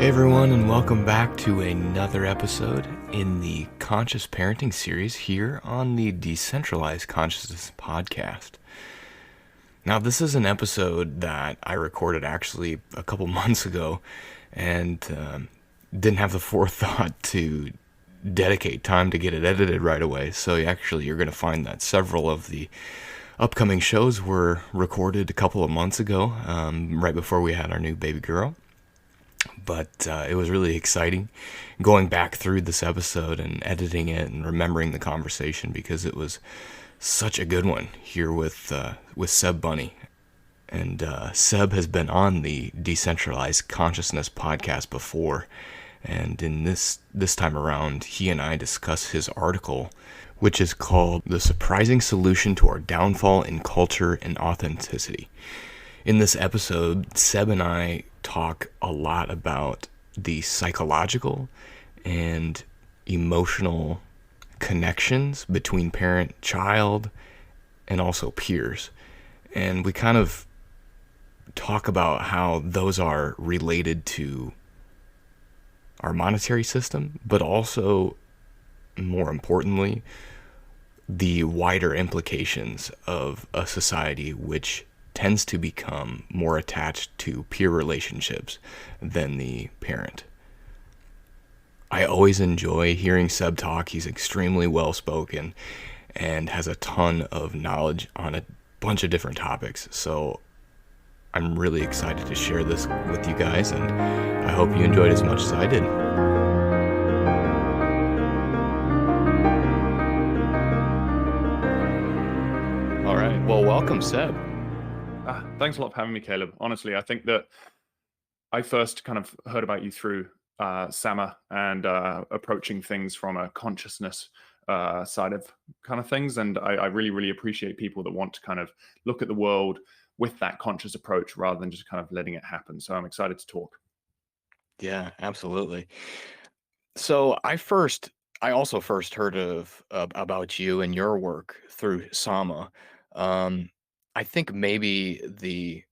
Hey everyone, and welcome back to another episode in the Conscious Parenting series here on the Decentralized Consciousness podcast. Now, this is an episode that I recorded actually a couple months ago and didn't have the forethought to dedicate time to get it edited right away. So you're going to find that several of the upcoming shows were recorded a couple of months ago, right before we had our new baby girl. But it was really exciting going back through this episode and editing it and remembering the conversation because it was such a good one here with Seb Bunney. And Seb has been on the Decentralized Consciousness podcast before. And in this time around, he and I discuss his article, which is called The Surprising Solution to Our Downfall in Culture and Authenticity. In this episode, Seb and I talk a lot about the psychological and emotional connections between parent-child and also peers. And we kind of talk about how those are related to our monetary system, but also, more importantly, the wider implications of a society which tends to become more attached to peer relationships than the parent. I always enjoy hearing Seb talk. He's extremely well-spoken and has a ton of knowledge on a bunch of different topics. So I'm really excited to share this with you guys, and I hope you enjoyed as much as I did. All right. Well, welcome, Seb. Thanks a lot for having me, Caleb. Honestly, I think that I first kind of heard about you through Sama and approaching things from a consciousness side of kind of things. And I really, really appreciate people that want to kind of look at the world with that conscious approach rather than just kind of letting it happen. So I'm excited to talk. Yeah, absolutely. So I also first heard about you and your work through Sama. Um, I think maybe the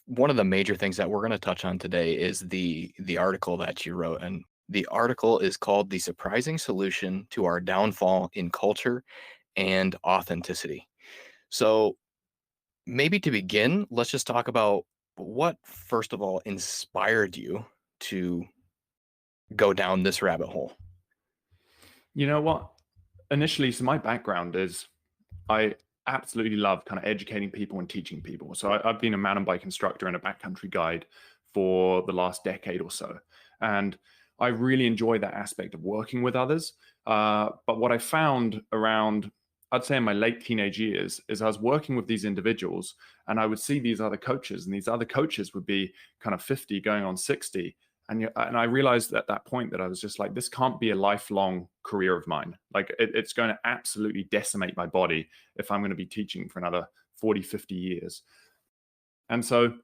one of the major things that we're going to touch on today is the article that you wrote, and the article is called "The Surprising Solution to Our Downfall in Culture and Authenticity." So maybe to begin, let's just talk about what first of all inspired you to go down this rabbit hole. You know what? Initially, so my background is I absolutely love kind of educating people and teaching people. So I've been a mountain bike instructor and a backcountry guide for the last decade or so. And I really enjoy that aspect of working with others. But what I found around, I'd say in my late teenage years, is I was working with these individuals and I would see these other coaches, and these other coaches would be kind of 50 going on 60. And I realized at that point that I was just like, this can't be a lifelong career of mine. Like it's going to absolutely decimate my body if I'm going to be teaching for another 40, 50 years. And so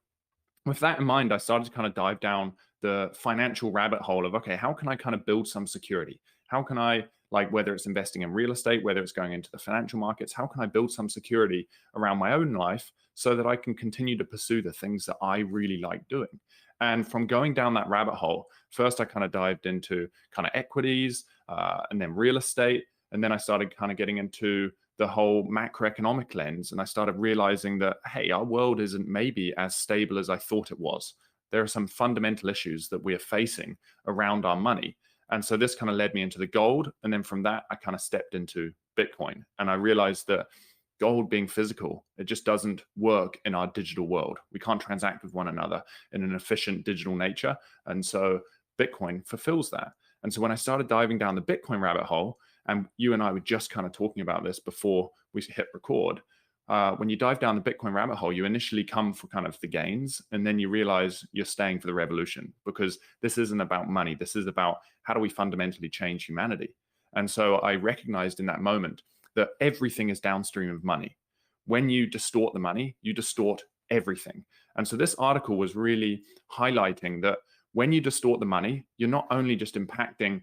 with that in mind, I started to kind of dive down the financial rabbit hole of, okay, how can I kind of build some security? How can I, like, whether it's investing in real estate, whether it's going into the financial markets, how can I build some security around my own life so that I can continue to pursue the things that I really like doing? And from going down that rabbit hole, first I kind of dived into kind of equities and then real estate. And then I started kind of getting into the whole macroeconomic lens. And I started realizing that, hey, our world isn't maybe as stable as I thought it was. There are some fundamental issues that we are facing around our money. And so this kind of led me into the gold. And then from that, I kind of stepped into Bitcoin. And I realized that gold being physical, it just doesn't work in our digital world. We can't transact with one another in an efficient digital nature. And so Bitcoin fulfills that. And so when I started diving down the Bitcoin rabbit hole, and you and I were just kind of talking about this before we hit record, when you dive down the Bitcoin rabbit hole, you initially come for kind of the gains, and then you realize you're staying for the revolution, because this isn't about money. This is about how do we fundamentally change humanity. And so I recognized in that moment that everything is downstream of money. When you distort the money, you distort everything. And so this article was really highlighting that when you distort the money, you're not only just impacting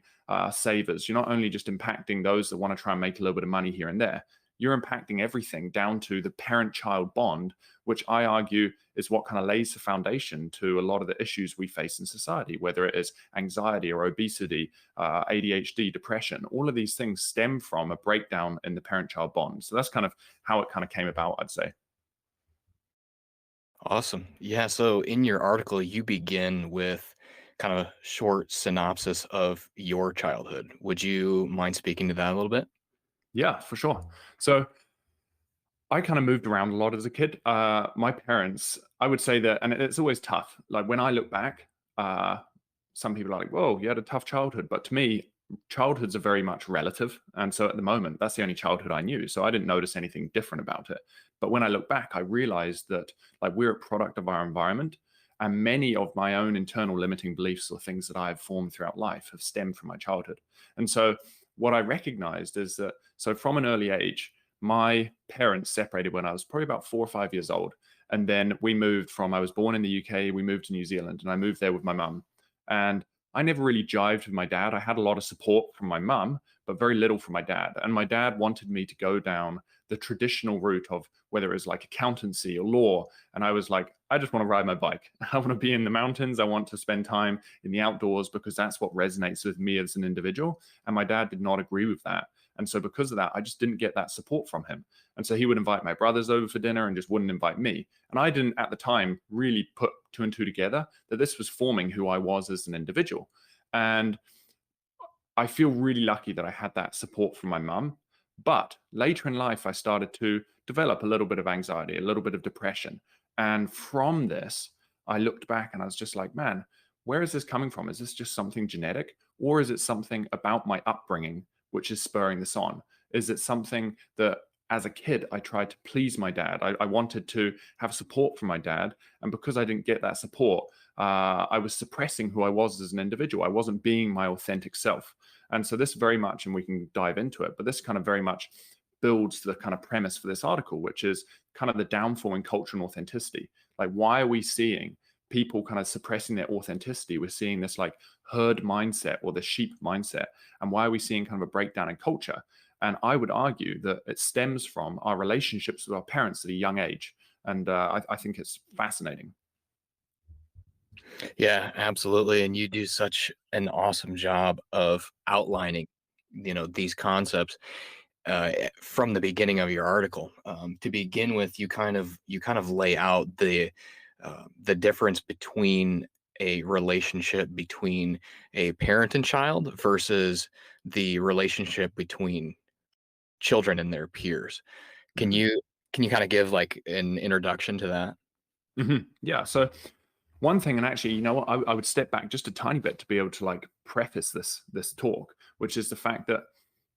savers, you're not only just impacting those that want to try and make a little bit of money here and there, you're impacting everything down to the parent-child bond, which I argue is what kind of lays the foundation to a lot of the issues we face in society, whether it is anxiety or obesity, ADHD, depression. All of these things stem from a breakdown in the parent-child bond. So that's kind of how it kind of came about, I'd say. Awesome. Yeah. So in your article, you begin with kind of a short synopsis of your childhood. Would you mind speaking to that a little bit? Yeah, for sure. So I kind of moved around a lot as a kid. My parents, I would say that, and it's always tough. Like when I look back, uh, some people are like, "Whoa, you had a tough childhood," but to me, childhoods are very much relative. And so at the moment, that's the only childhood I knew. So I didn't notice anything different about it. But when I look back, I realized that like we're a product of our environment, and many of my own internal limiting beliefs or things that I have formed throughout life have stemmed from my childhood. And so what I recognized is that so from an early age my parents separated when I was probably about 4 or 5 years old. And then we moved from, I was born in the UK, we moved to New Zealand, and I moved there with my mum. And I never really jived with my dad. I had a lot of support from my mum, but very little from my dad. And my dad wanted me to go down the traditional route of whether it was like accountancy or law. And I was like, I just want to ride my bike. I want to be in the mountains. I want to spend time in the outdoors because that's what resonates with me as an individual. And my dad did not agree with that. And so because of that, I just didn't get that support from him. And so he would invite my brothers over for dinner and just wouldn't invite me. And I didn't at the time really put two and two together that this was forming who I was as an individual. And I feel really lucky that I had that support from my mum. But later in life, I started to develop a little bit of anxiety, a little bit of depression. And from this, I looked back and I was just like, man, where is this coming from? Is this just something genetic? Or is it something about my upbringing which is spurring this on? Is it something that as a kid, I tried to please my dad? I wanted to have support from my dad. And because I didn't get that support, I was suppressing who I was as an individual. I wasn't being my authentic self. And so this very much, and we can dive into it, but this kind of very much builds the kind of premise for this article, which is kind of the downfall in culture and authenticity. Like, why are we seeing people kind of suppressing their authenticity? We're seeing this like herd mindset or the sheep mindset. And why are we seeing kind of a breakdown in culture? And I would argue that it stems from our relationships with our parents at a young age. And I think it's fascinating. Yeah, absolutely. And you do such an awesome job of outlining, these concepts from the beginning of your article. To begin with, you kind of lay out the difference between a relationship between a parent and child versus the relationship between children and their peers. Can Mhm. you can you kind of give like an introduction to that? Yeah. So one thing, and actually, you know what, I would step back just a tiny bit to be able to like preface this talk, which is the fact that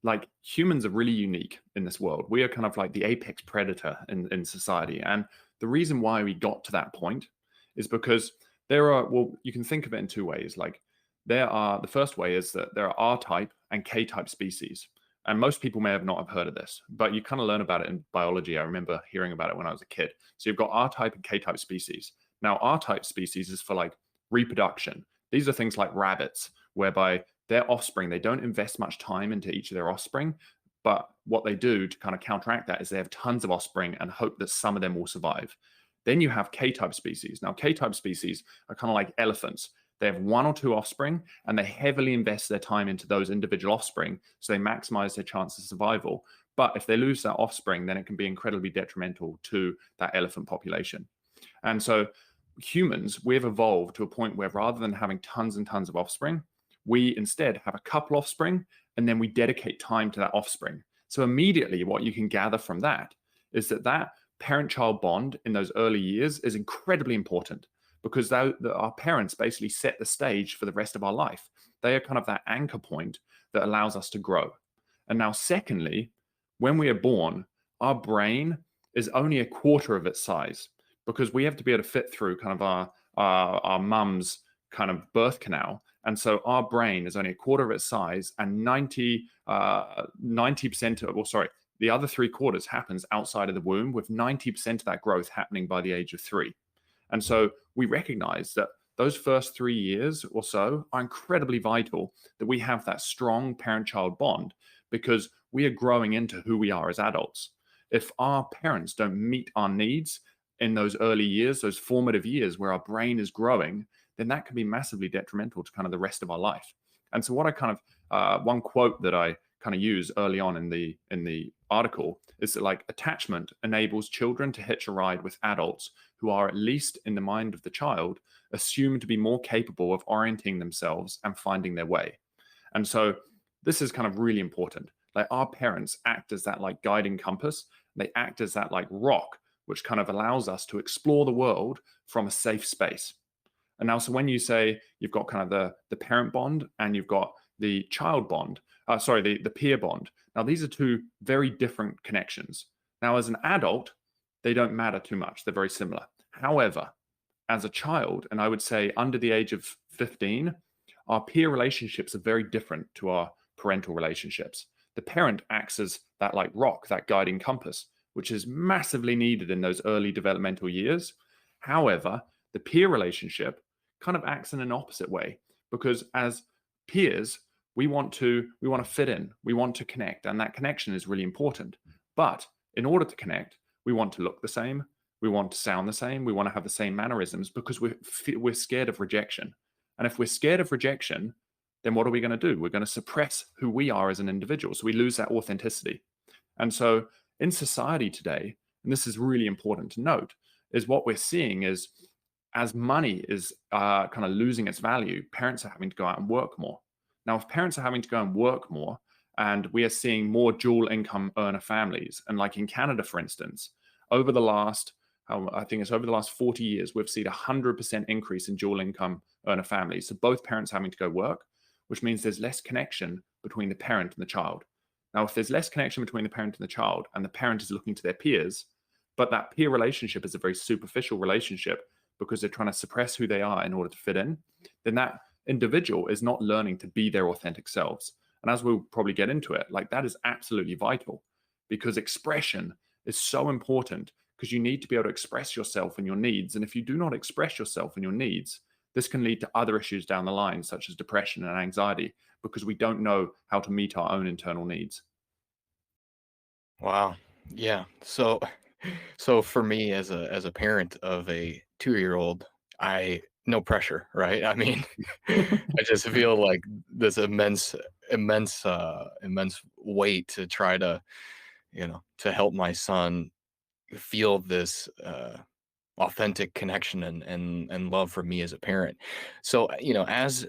like humans are really unique in this world. We are kind of like the apex predator in society. And the reason why we got to that point is because there are, well, you can think of it in two ways. Like the first way is that there are R-type and K-type species. And most people may have not have heard of this, but you kind of learn about it in biology. I remember hearing about it when I was a kid. So you've got R-type and K-type species. Now, R-type species is for like reproduction. These are things like rabbits, whereby their offspring, they don't invest much time into each of their offspring. But what they do to kind of counteract that is they have tons of offspring and hope that some of them will survive. Then you have K-type species. Now, K-type species are kind of like elephants. They have one or two offspring and they heavily invest their time into those individual offspring. So they maximize their chance of survival. But if they lose that offspring, then it can be incredibly detrimental to that elephant population. And so humans, we've evolved to a point where rather than having tons and tons of offspring, we instead have a couple offspring and then we dedicate time to that offspring. So immediately what you can gather from that is that that parent-child bond in those early years is incredibly important because our parents basically set the stage for the rest of our life. They are kind of that anchor point that allows us to grow. And now secondly, when we are born, our brain is only a quarter of its size because we have to be able to fit through kind of our mum's kind of birth canal. And so our brain is only a quarter of its size, and 90% of, or sorry, the other three quarters happens outside of the womb, with 90% of that growth happening by the age of 3. And so we recognize that those first 3 years or so are incredibly vital, that we have that strong parent-child bond because we are growing into who we are as adults. if our parents don't meet our needs in those early years, those formative years where our brain is growing, then that can be massively detrimental to kind of the rest of our life. And so what I kind of one quote that I kind of use early on in the article is that, like, attachment enables children to hitch a ride with adults who are, at least in the mind of the child, assumed to be more capable of orienting themselves and finding their way. And so this is kind of really important. Like, our parents act as that like guiding compass. They act as that like rock, which kind of allows us to explore the world from a safe space. And now, so when you say you've got kind of the parent bond and you've got the child bond, the peer bond. Now, these are two very different connections. Now, as an adult, they don't matter too much. They're very similar. However, as a child, and I would say under the age of 15, our peer relationships are very different to our parental relationships. The parent acts as that like rock, that guiding compass, which is massively needed in those early developmental years. However, the peer relationship kind of acts in an opposite way, because as peers, we want to fit in, we want to connect, and that connection is really important. But in order to connect, we want to look the same, we want to sound the same, we want to have the same mannerisms, because we're scared of rejection. And if we're scared of rejection, then what are we going to do? We're going to suppress who we are as an individual. So we lose that authenticity. And so in society today, and this is really important to note, is what we're seeing is, as money is kind of losing its value, parents are having to go out and work more. Now, if parents are having to go and work more, and we are seeing more dual income earner families, and like in Canada, for instance, over the last, I think it's over the last 40 years, we've seen 100% increase in dual income earner families. So both parents having to go work, which means there's less connection between the parent and the child. Now, if there's less connection between the parent and the child, and the parent is looking to their peers, but that peer relationship is a very superficial relationship because they're trying to suppress who they are in order to fit in, then that individual is not learning to be their authentic selves. And as we'll probably get into it, like, that is absolutely vital, because expression is so important, because you need to be able to express yourself and your needs. And if you do not express yourself and your needs, this can lead to other issues down the line, such as depression and anxiety, because we don't know how to meet our own internal needs. Wow. Yeah. So for me as a parent of a 2-year-old, I no pressure, right? I mean, I just feel like this immense weight to try to, to help my son feel this authentic connection and love for me as a parent. So, as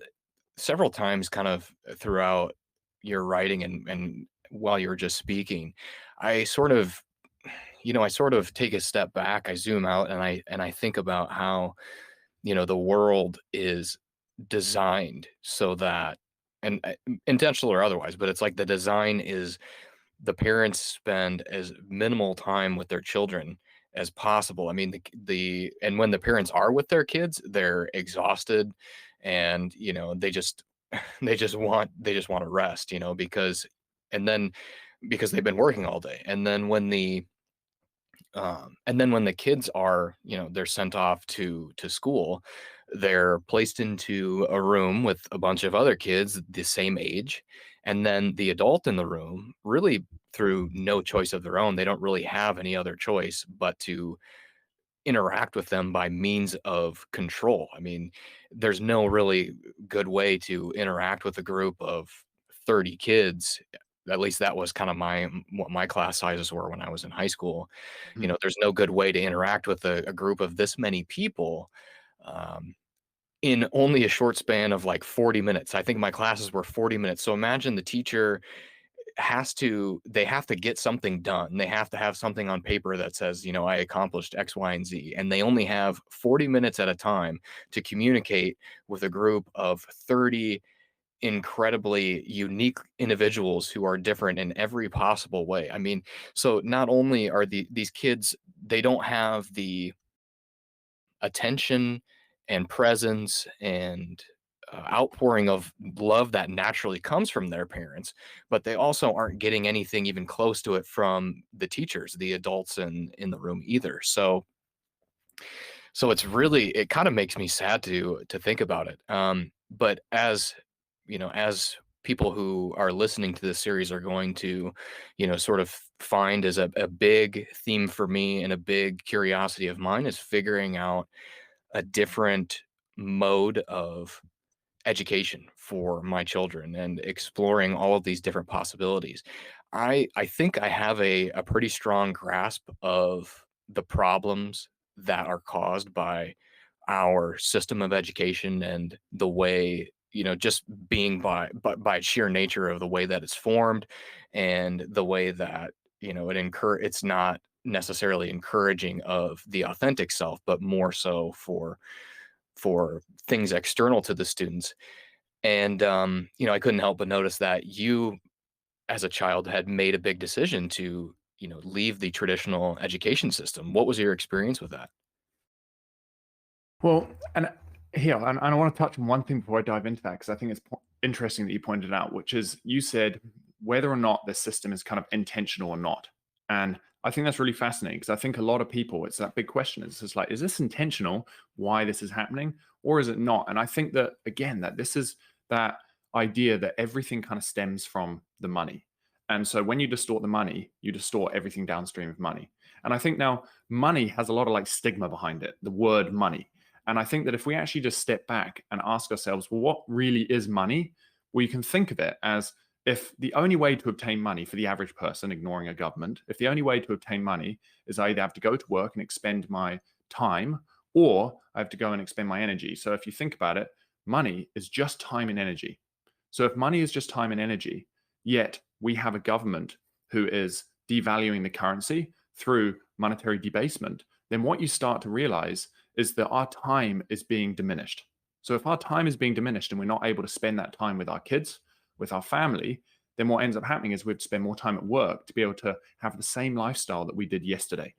several times kind of throughout your writing and while you were just speaking, I sort of I sort of take a step back, I zoom out, and I think about how, the world is designed so that, and intentional or otherwise, but it's like the design is the parents spend as minimal time with their children as possible. I mean, and when the parents are with their kids, they're exhausted, and they just want to rest, and then because they've been working all day, and then when the kids are, they're sent off to school, they're placed into a room with a bunch of other kids the same age, and then the adult in the room, really through no choice of their own, they don't really have any other choice but to interact with them by means of control. I mean, there's no really good way to interact with a group of 30 kids. At least that was kind of what my class sizes were when I was in high school. Mhm. There's no good way to interact with a group of this many people, um, in only a short span of like 40 minutes. I think my classes were 40 minutes. So imagine the teacher they have to get something done. They have to have something on paper that says, I accomplished X, Y, and Z. And they only have 40 minutes at a time to communicate with a group of 30 incredibly unique individuals who are different in every possible way. I mean, so not only are these kids, they don't have the attention and presence and outpouring of love that naturally comes from their parents, but they also aren't getting anything even close to it from the teachers, the adults in the room either. So it kind of makes me sad to think about it. But as people who are listening to this series are going to, sort of find as a big theme for me and a big curiosity of mine is figuring out a different mode of education for my children and exploring all of these different possibilities. I think I have a pretty strong grasp of the problems that are caused by our system of education and the way, just being by sheer nature of the way that it's formed and the way that, it's not necessarily encouraging of the authentic self, but more so for things external to the students. And, I couldn't help but notice that you, as a child, had made a big decision to, leave the traditional education system. What was your experience with that? Well, and here, and I want to touch on one thing before I dive into that, because I think it's interesting that you pointed out, which is you said whether or not the system is kind of intentional or not. And I think that's really fascinating because I think a lot of people, it's that big question. It's just like, is this intentional, why this is happening, or is it not? And I think that, again, that this is that idea that everything kind of stems from the money. And so when you distort the money, you distort everything downstream of money. And I think now money has a lot of like stigma behind it, the word money. And I think that if we actually just step back and ask ourselves, well, what really is money? Well, you can think of it as if the only way to obtain money for the average person, ignoring a government, if the only way to obtain money is I either have to go to work and expend my time or I have to go and expend my energy. So if you think about it, money is just time and energy. So if money is just time and energy, yet we have a government who is devaluing the currency through monetary debasement, then what you start to realize is that our time is being diminished. So if our time is being diminished and we're not able to spend that time with our kids, with our family, then what ends up happening is we have to spend more time at work to be able to have the same lifestyle that we did yesterday.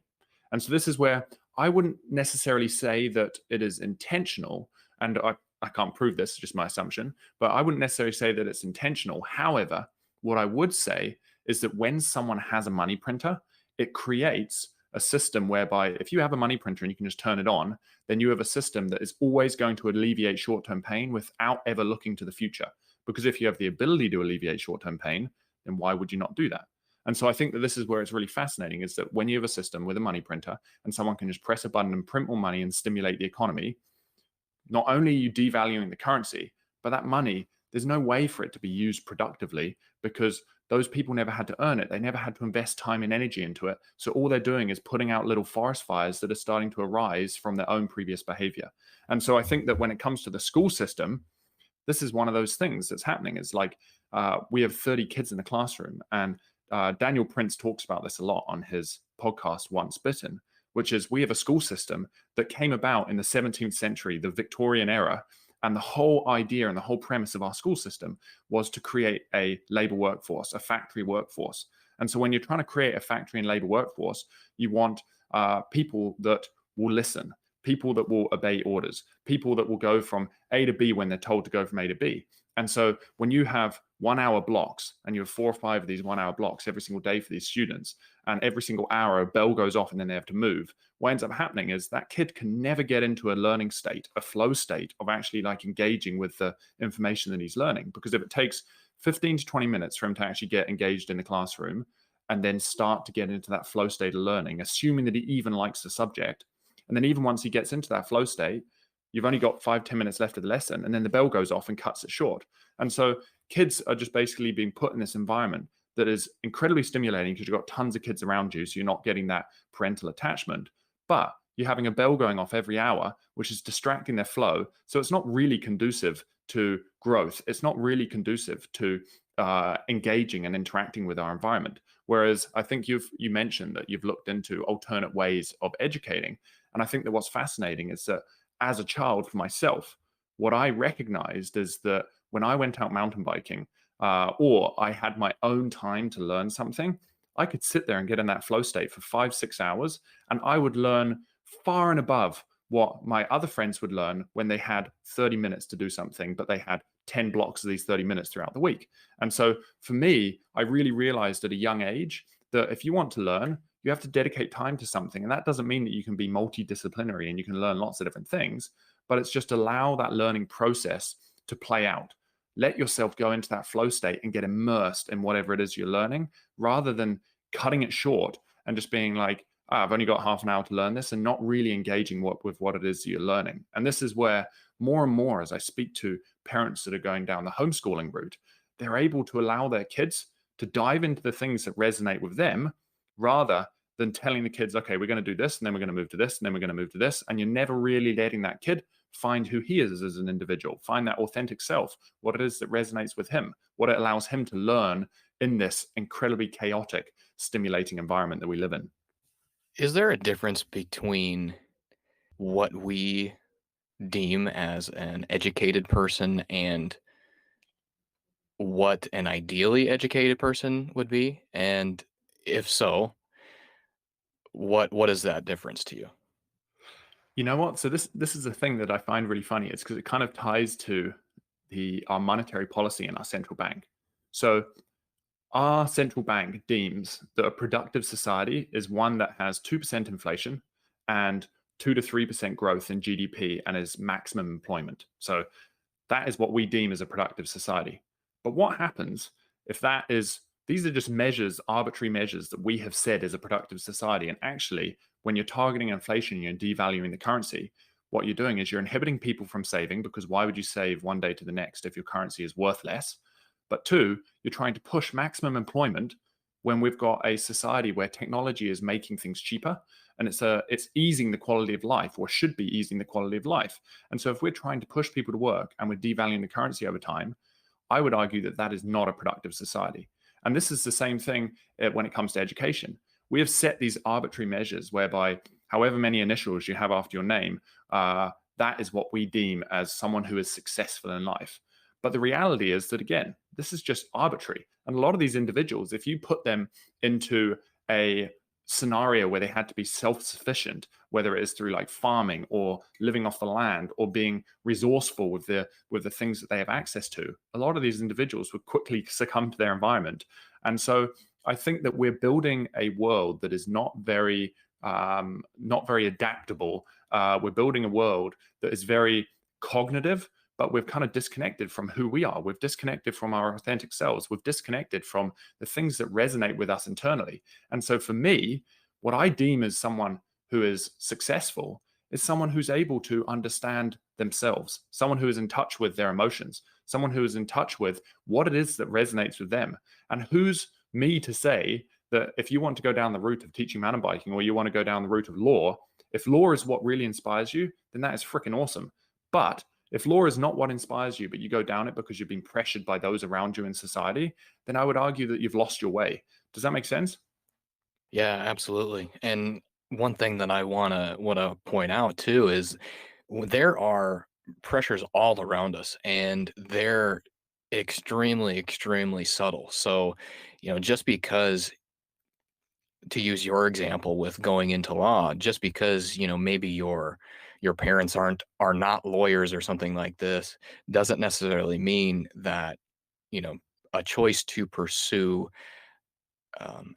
And so this is where I wouldn't necessarily say that it is intentional, and I can't prove this, it's just my assumption, but I wouldn't necessarily say that it's intentional. However, what I would say is that when someone has a money printer, it creates a system whereby if you have a money printer and you can just turn it on, then you have a system that is always going to alleviate short-term pain without ever looking to the future. Because if you have the ability to alleviate short-term pain, then why would you not do that? And so I think that this is where it's really fascinating, is that when you have a system with a money printer and someone can just press a button and print more money and stimulate the economy, not only are you devaluing the currency, but that money, there's no way for it to be used productively because those people never had to earn it. They never had to invest time and energy into it. So all they're doing is putting out little forest fires that are starting to arise from their own previous behavior. And so I think that when it comes to the school system, this is one of those things that's happening. It's like we have 30 kids in the classroom, and Daniel Prince talks about this a lot on his podcast, Once Bitten, which is we have a school system that came about in the 17th century, the Victorian era. And the whole idea and the whole premise of our school system was to create a labor workforce, a factory workforce. And so when you're trying to create a factory and labor workforce, you want people that will listen, people that will obey orders, people that will go from A to B when they're told to go from A to B. And so when you have 1 hour blocks and you have 4 or 5 of these 1 hour blocks every single day for these students, and every single hour a bell goes off and then they have to move, what ends up happening is that kid can never get into a learning state, a flow state of actually like engaging with the information that he's learning. Because if it takes 15 to 20 minutes for him to actually get engaged in the classroom and then start to get into that flow state of learning, assuming that he even likes the subject, and then even once he gets into that flow state, you've only got 5-10 minutes left of the lesson, and then the bell goes off and cuts it short. And so kids are just basically being put in this environment that is incredibly stimulating because you've got tons of kids around you, so you're not getting that parental attachment. But you're having a bell going off every hour, which is distracting their flow. So it's not really conducive to growth. It's not really conducive to engaging and interacting with our environment. Whereas I think you mentioned that you've looked into alternate ways of educating. And I think that what's fascinating is that as a child for myself, what I recognized is that when I went out mountain biking or I had my own time to learn something, I could sit there and get in that flow state for 5-6 hours, and I would learn far and above what my other friends would learn when they had 30 minutes to do something, but they had 10 blocks of these 30 minutes throughout the week. And so for me, I really realized at a young age that if you want to learn, you have to dedicate time to something. And that doesn't mean that you can be multidisciplinary and you can learn lots of different things, but it's just allow that learning process to play out. let yourself go into that flow state and get immersed in whatever it is you're learning, rather than cutting it short and just being like, I've only got half an hour to learn this, and not really engaging with what it is that you're learning. And this is where more and more, as I speak to parents that are going down the homeschooling route, they're able to allow their kids to dive into the things that resonate with them, rather than telling the kids, okay, we're going to do this, and then we're going to move to this, and then we're going to move to this. And you're never really letting that kid find who he is as an individual, find that authentic self, what it is that resonates with him, what it allows him to learn in this incredibly chaotic, stimulating environment that we live in. Is there a difference between what we deem as an educated person and what an ideally educated person would be? And if so, what is that difference to you? You know what? So this is a thing that I find really funny. It's because it kind of ties to the our monetary policy and our central bank. So our central bank deems that a productive society is one that has 2% inflation and 2 to 3% growth in GDP and is maximum employment. So that is what we deem as a productive society. But what happens if these are just measures, arbitrary measures that we have said is a productive society. And actually, when you're targeting inflation, you're devaluing the currency. What you're doing is you're inhibiting people from saving, because why would you save one day to the next if your currency is worth less? But two, you're trying to push maximum employment when we've got a society where technology is making things cheaper, and it's easing the quality of life, or should be easing the quality of life. And so if we're trying to push people to work and we're devaluing the currency over time, I would argue that that is not a productive society. And this is the same thing when it comes to education. We have set these arbitrary measures whereby however many initials you have after your name, that is what we deem as someone who is successful in life. But the reality is that, again, this is just arbitrary. And a lot of these individuals, if you put them into a scenario where they had to be self-sufficient, whether it is through like farming or living off the land or being resourceful with the things that they have access to, a lot of these individuals would quickly succumb to their environment. And so I think that we're building a world that is not very adaptable. We're building a world that is very cognitive, but we've kind of disconnected from who we are. We've disconnected from our authentic selves. We've disconnected from the things that resonate with us internally. And so for me, what I deem as someone who is successful is someone who's able to understand themselves, someone who is in touch with their emotions, someone who is in touch with what it is that resonates with them. And who's me to say that if you want to go down the route of teaching mountain biking, or you want to go down the route of law, if law is what really inspires you, then that is freaking awesome. But if law is not what inspires you, but you go down it because you're being pressured by those around you in society, then I would argue that you've lost your way. Does that make sense? Yeah, absolutely. And one thing that I wanna point out too is there are pressures all around us, and they're extremely, extremely subtle. So, just because, to use your example with going into law, just because, maybe your parents are not lawyers or something like this, doesn't necessarily mean that, you know, a choice to pursue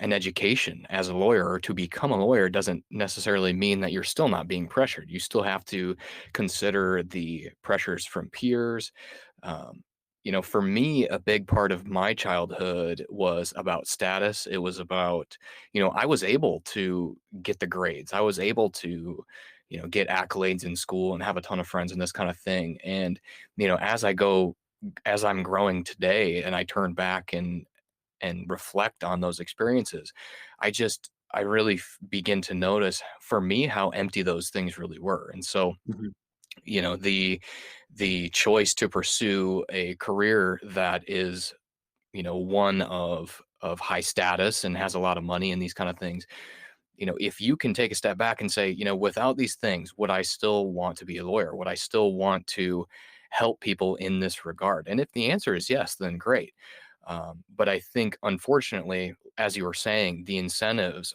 an education as a lawyer or to become a lawyer doesn't necessarily mean that you're still not being pressured. You still have to consider the pressures from peers. For me, a big part of my childhood was about status. It was about, I was able to get the grades. I was able to, get accolades in school and have a ton of friends and this kind of thing. And, as I'm growing today and I turn back and reflect on those experiences, I really begin to notice for me how empty those things really were. And so, Mhm. the choice to pursue a career that is, one of high status and has a lot of money and these kind of things, if you can take a step back and say, without these things, would I still want to be a lawyer? Would I still want to help people in this regard? And if the answer is yes, then great. But I think, unfortunately, as you were saying, the incentives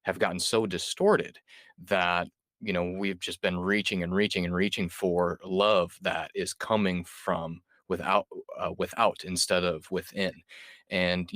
have gotten so distorted that we've just been reaching and reaching and reaching for love that is coming from without instead of within. And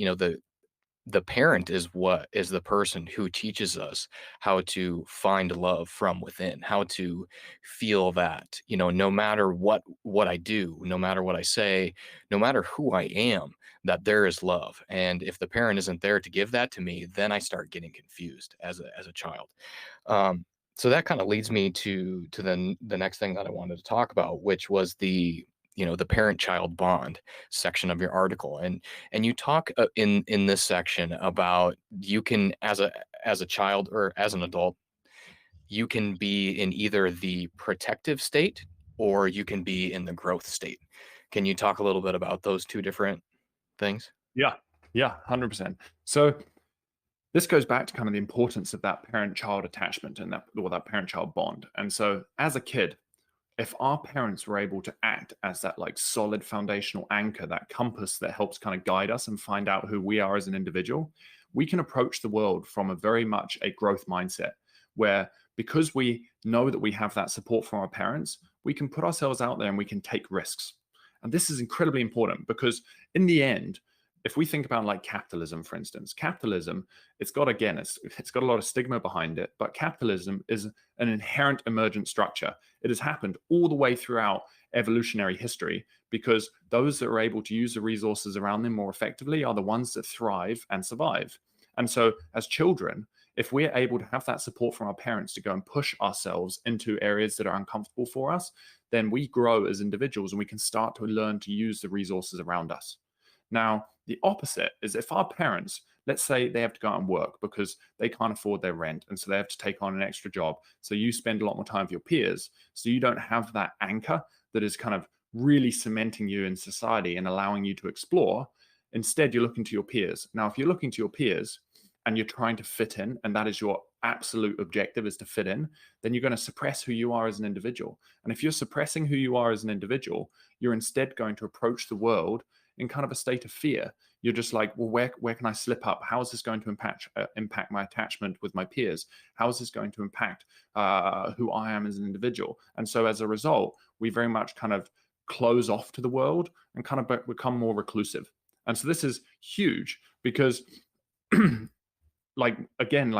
the parent is the person who teaches us how to find love from within, how to feel that, no matter what I do, no matter what I say, no matter who I am, that there is love. And if the parent isn't there to give that to me, then I start getting confused as a child. Um, so that kind of leads me to the next thing that I wanted to talk about, which was the parent-child bond section of your article. And you talk in this section about you can, as a child or as an adult, you can be in either the protective state or you can be in the growth state. Can you talk a little bit about those two different things? Yeah, yeah, 100%. So this goes back to kind of the importance of that parent-child attachment and that parent-child bond. And so as a kid, if our parents were able to act as that like solid foundational anchor, that compass that helps kind of guide us and find out who we are as an individual, we can approach the world from a very much a growth mindset where, because we know that we have that support from our parents, we can put ourselves out there and we can take risks. And this is incredibly important because in the end, if we think about like capitalism, for instance, capitalism, it's got a lot of stigma behind it, but capitalism is an inherent emergent structure. It has happened all the way throughout evolutionary history because those that are able to use the resources around them more effectively are the ones that thrive and survive. And so as children, if we're able to have that support from our parents to go and push ourselves into areas that are uncomfortable for us, then we grow as individuals and we can start to learn to use the resources around us. Now, the opposite is if our parents, let's say they have to go out and work because they can't afford their rent, and so they have to take on an extra job. So you spend a lot more time with your peers. So you don't have that anchor that is kind of really cementing you in society and allowing you to explore. Instead, you're looking to your peers. Now, if you're looking to your peers and you're trying to fit in, and that is your absolute objective is to fit in, then you're going to suppress who you are as an individual. And if you're suppressing who you are as an individual, you're instead going to approach the world in kind of a state of fear. You're just like, well, where can I slip up? How is this going to impact my attachment with my peers? How is this going to impact who I am as an individual? And so as a result, we very much kind of close off to the world and kind of become more reclusive. And so this is huge because like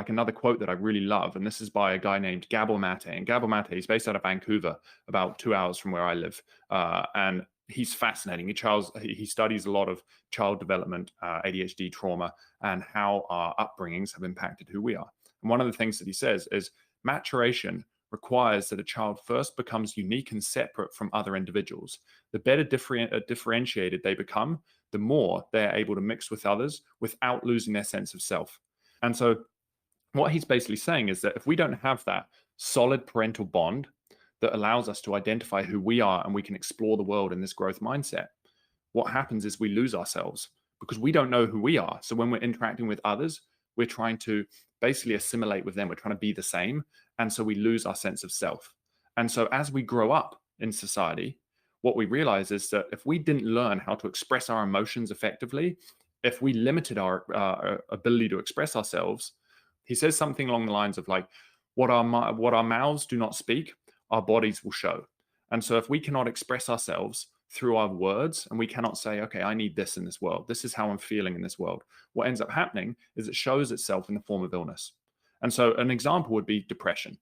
another quote that I really love, and this is by a guy named Gabor Mate. And Gabor Mate, he's based out of Vancouver, about 2 hours from where I live. And he's fascinating. He studies a lot of child development, ADHD, trauma, and how our upbringings have impacted who we are. And one of the things that he says is maturation requires that a child first becomes unique and separate from other individuals. The better differentiated they become, the more they're able to mix with others without losing their sense of self. And so what he's basically saying is that if we don't have that solid parental bond that allows us to identify who we are and we can explore the world in this growth mindset, what happens is we lose ourselves because we don't know who we are. So when we're interacting with others, we're trying to basically assimilate with them. We're trying to be the same. And so we lose our sense of self. And so as we grow up in society, what we realize is that if we didn't learn how to express our emotions effectively, if we limited our ability to express ourselves, he says something along the lines of like, what our mouths do not speak, our bodies will show. And so if we cannot express ourselves through our words and we cannot say, okay, I need this in this world, this is how I'm feeling in this world, what ends up happening is it shows itself in the form of illness. And so an example would be depression.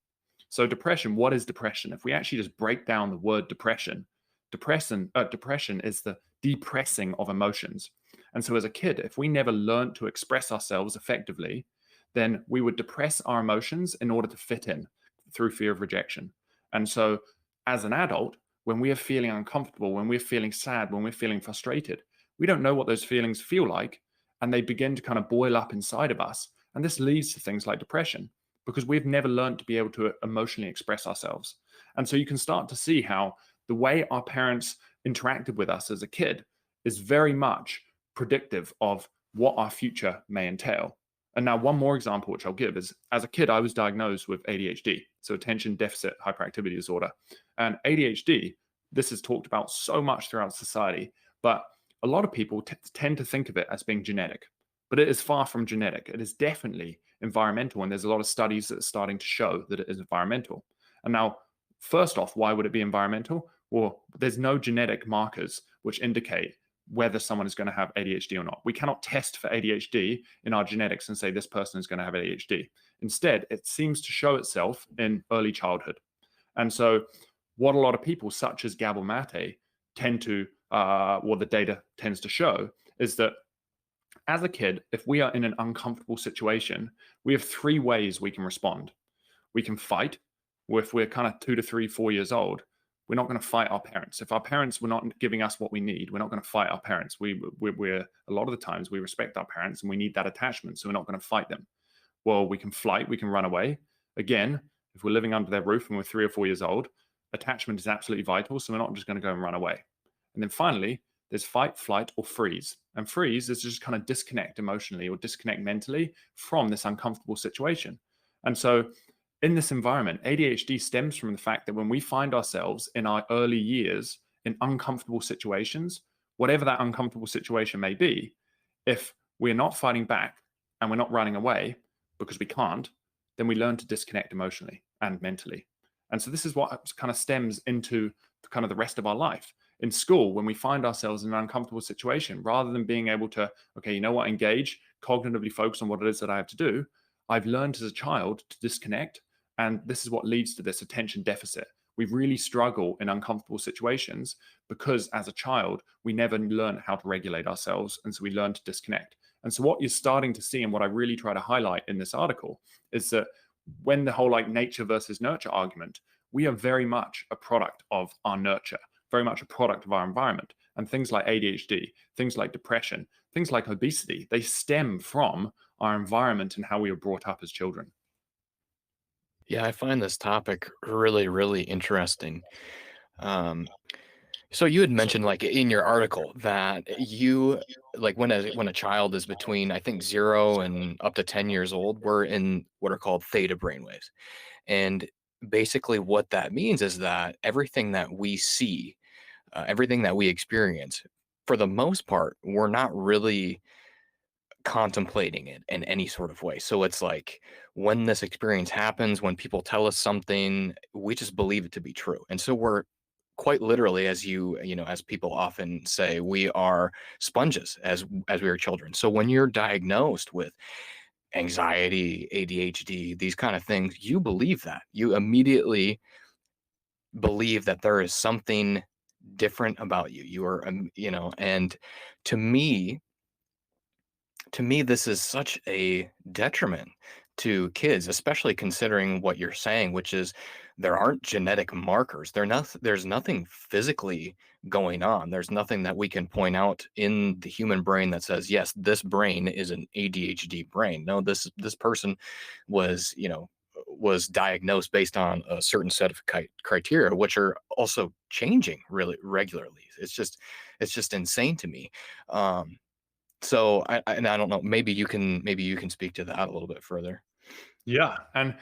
So depression, what is depression? If we actually just break down the word depression is the depressing of emotions. And so as a kid, if we never learned to express ourselves effectively, then we would depress our emotions in order to fit in through fear of rejection. And so as an adult, when we are feeling uncomfortable, when we're feeling sad, when we're feeling frustrated, we don't know what those feelings feel like. And they begin to kind of boil up inside of us. And this leads to things like depression because we've never learned to be able to emotionally express ourselves. And so you can start to see how the way our parents interacted with us as a kid is very much predictive of what our future may entail. And now one more example, which I'll give is as a kid, I was diagnosed with ADHD, so attention deficit hyperactivity disorder. And ADHD, this is talked about so much throughout society, but a lot of people tend to think of it as being genetic, but it is far from genetic. It is definitely environmental. And there's a lot of studies that are starting to show that it is environmental. And now, first off, why would it be environmental? Well, there's no genetic markers which indicate whether someone is going to have ADHD or not. We cannot test for ADHD in our genetics and say this person is going to have ADHD. Instead, it seems to show itself in early childhood. And so what a lot of people, such as Gabor Mate, tend to, what the data tends to show, is that as a kid, if we are in an uncomfortable situation, we have three ways we can respond. We can fight. If we're kind of 2 to 3, 4 years old, we're not going to fight our parents. If our parents were not giving us what we need, we're not going to fight our parents. We're a lot of the times we respect our parents and we need that attachment, so we're not going to fight them. Well, we can flight, we can run away. Again, if we're living under their roof and we're 3 or 4 years old, attachment is absolutely vital, so we're not just going to go and run away. And then finally, there's fight, flight, or freeze. And freeze is just kind of disconnect emotionally or disconnect mentally from this uncomfortable situation. And so in this environment, ADHD stems from the fact that when we find ourselves in our early years in uncomfortable situations, whatever that uncomfortable situation may be, if we're not fighting back and we're not running away because we can't, then we learn to disconnect emotionally and mentally. And so this is what kind of stems into kind of the rest of our life. In school, when we find ourselves in an uncomfortable situation, rather than being able to, okay, you know what, engage, cognitively focus on what it is that I have to do, I've learned as a child to disconnect. And this is what leads to this attention deficit. We really struggle in uncomfortable situations because as a child, we never learn how to regulate ourselves. And so we learn to disconnect. And so what you're starting to see, and what I really try to highlight in this article, is that when the whole like nature versus nurture argument, we are very much a product of our nurture, very much a product of our environment. And things like ADHD, things like depression, things like obesity, they stem from our environment and how we were brought up as children. Yeah, I find this topic really, really interesting. Um, so you had mentioned, like in your article, that you like when a child is between, I think, 0 and up to 10 years old, we're in what are called theta brainwaves. And basically, what that means is that everything that we see, everything that we experience, for the most part, we're not really contemplating it in any sort of way. So it's like when this experience happens, when people tell us something, we just believe it to be true. And so we're quite literally, as as people often say, we are sponges as we are children. So when you're diagnosed with anxiety, ADHD, these kind of things, you believe that. You immediately believe that there is something different about you. You are, and to me, this is such a detriment to kids, especially considering what you're saying, which is there aren't genetic markers. There's nothing physically going on. There's nothing that we can point out in the human brain that says, yes, this brain is an ADHD brain. No, this person was, was diagnosed based on a certain set of criteria, which are also changing really regularly. It's just insane to me. So and I don't know, maybe you can speak to that a little bit further. Yeah. And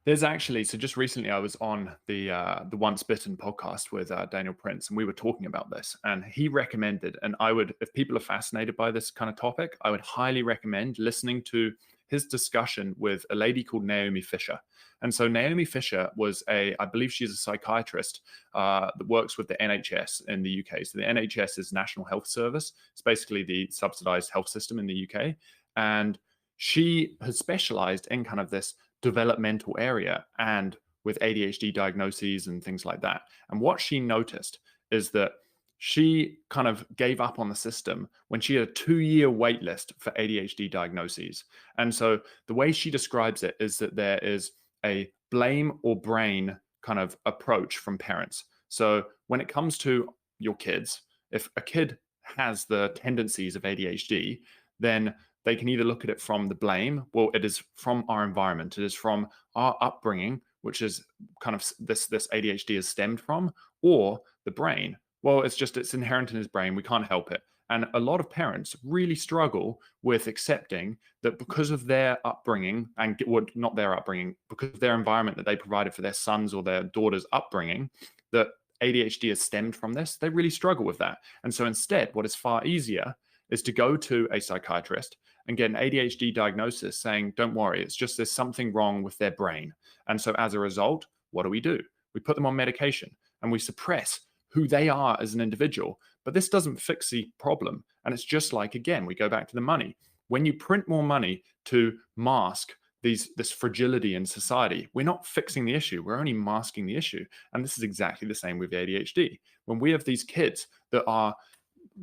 there's actually, so just recently I was on the Once Bitten podcast with Daniel Prince, and we were talking about this, and he recommended, and I would, if people are fascinated by this kind of topic, I would highly recommend listening to his discussion with a lady called Naomi Fisher. And so Naomi Fisher was I believe she's a psychiatrist that works with the NHS in the UK. So the NHS is National Health Service. It's basically the subsidized health system in the UK. And she has specialized in kind of this developmental area and with ADHD diagnoses and things like that. And what she noticed is that she kind of gave up on the system when she had a 2-year wait list for ADHD diagnoses. And so the way she describes it is that there is a blame or brain kind of approach from parents. So when it comes to your kids, if a kid has the tendencies of ADHD, then they can either look at it from the blame. Well, it is from our environment. It is from our upbringing, which is kind of this ADHD is stemmed from, or the brain. Well, it's inherent in his brain. We can't help it. And a lot of parents really struggle with accepting that because of their upbringing, and well, not their upbringing, because of their environment that they provided for their sons or their daughters' upbringing, that ADHD is stemmed from this. They really struggle with that. And so instead, what is far easier is to go to a psychiatrist and get an ADHD diagnosis saying, don't worry, it's just there's something wrong with their brain. And so as a result, what do? We put them on medication and we suppress who they are as an individual. But this doesn't fix the problem. And it's just like, again, we go back to the money. When you print more money to mask this fragility in society, we're not fixing the issue. We're only masking the issue. And this is exactly the same with ADHD. When we have these kids that are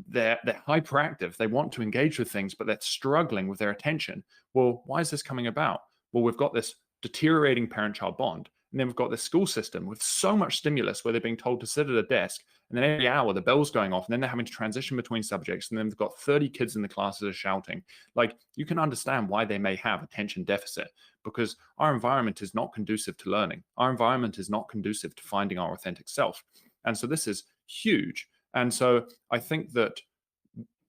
they're hyperactive, they want to engage with things, but they're struggling with their attention. Well, why is this coming about? Well, we've got this deteriorating parent-child bond, and then we've got this school system with so much stimulus where they're being told to sit at a desk, and then every hour the bell's going off, and then they're having to transition between subjects, and then they've got 30 kids in the class that are shouting. Like, you can understand why they may have attention deficit, because our environment is not conducive to learning. Our environment is not conducive to finding our authentic self. And so this is huge. And so I think that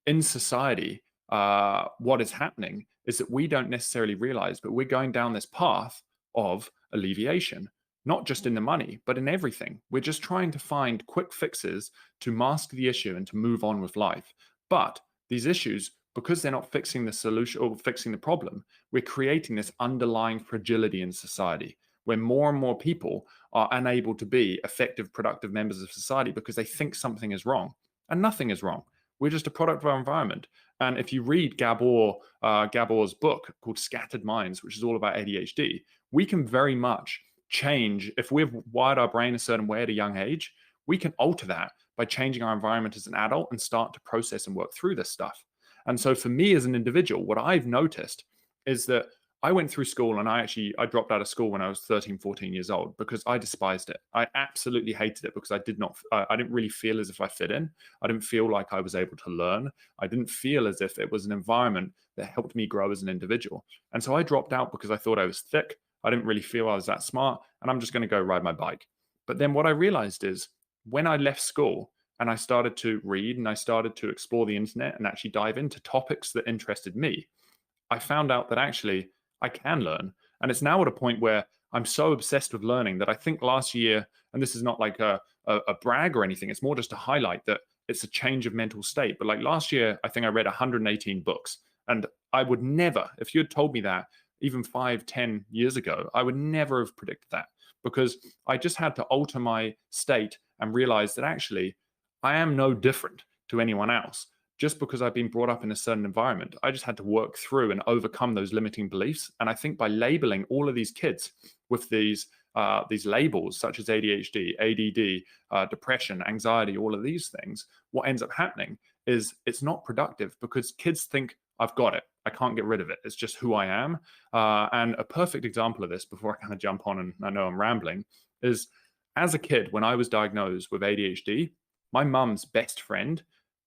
in society, what is happening is that we don't necessarily realize, but we're going down this path of alleviation, not just in the money, but in everything. We're just trying to find quick fixes to mask the issue and to move on with life. But these issues, because they're not fixing the solution or fixing the problem, we're creating this underlying fragility in society where more and more people are unable to be effective, productive members of society because they think something is wrong. And nothing is wrong. We're just a product of our environment. And if you read Gabor's book called Scattered Minds, which is all about ADHD, we can very much change. If we've wired our brain a certain way at a young age, we can alter that by changing our environment as an adult and start to process and work through this stuff. And so for me as an individual, what I've noticed is that I went through school and I dropped out of school when I was 13, 14 years old because I despised it. I absolutely hated it because I didn't really feel as if I fit in. I didn't feel like I was able to learn. I didn't feel as if it was an environment that helped me grow as an individual. And so I dropped out because I thought I was thick. I didn't really feel I was that smart, and I'm just going to go ride my bike. But then what I realized is when I left school and I started to read and I started to explore the internet and actually dive into topics that interested me, I found out that actually I can learn. And it's now at a point where I'm so obsessed with learning that I think last year, and this is not like a brag or anything, it's more just to highlight that it's a change of mental state. But like last year, I think I read 118 books. And I would never, if you had told me that even 5, 10 years ago, I would never have predicted that because I just had to alter my state and realize that actually I am no different to anyone else. Just because I've been brought up in a certain environment, I just had to work through and overcome those limiting beliefs. And I think by labeling all of these kids with these labels such as ADHD, ADD, depression, anxiety, all of these things, what ends up happening is it's not productive because kids think I've got it. I can't get rid of it. It's just who I am. And a perfect example of this, before I kind of jump on and I know I'm rambling, is as a kid, when I was diagnosed with ADHD, my mum's best friend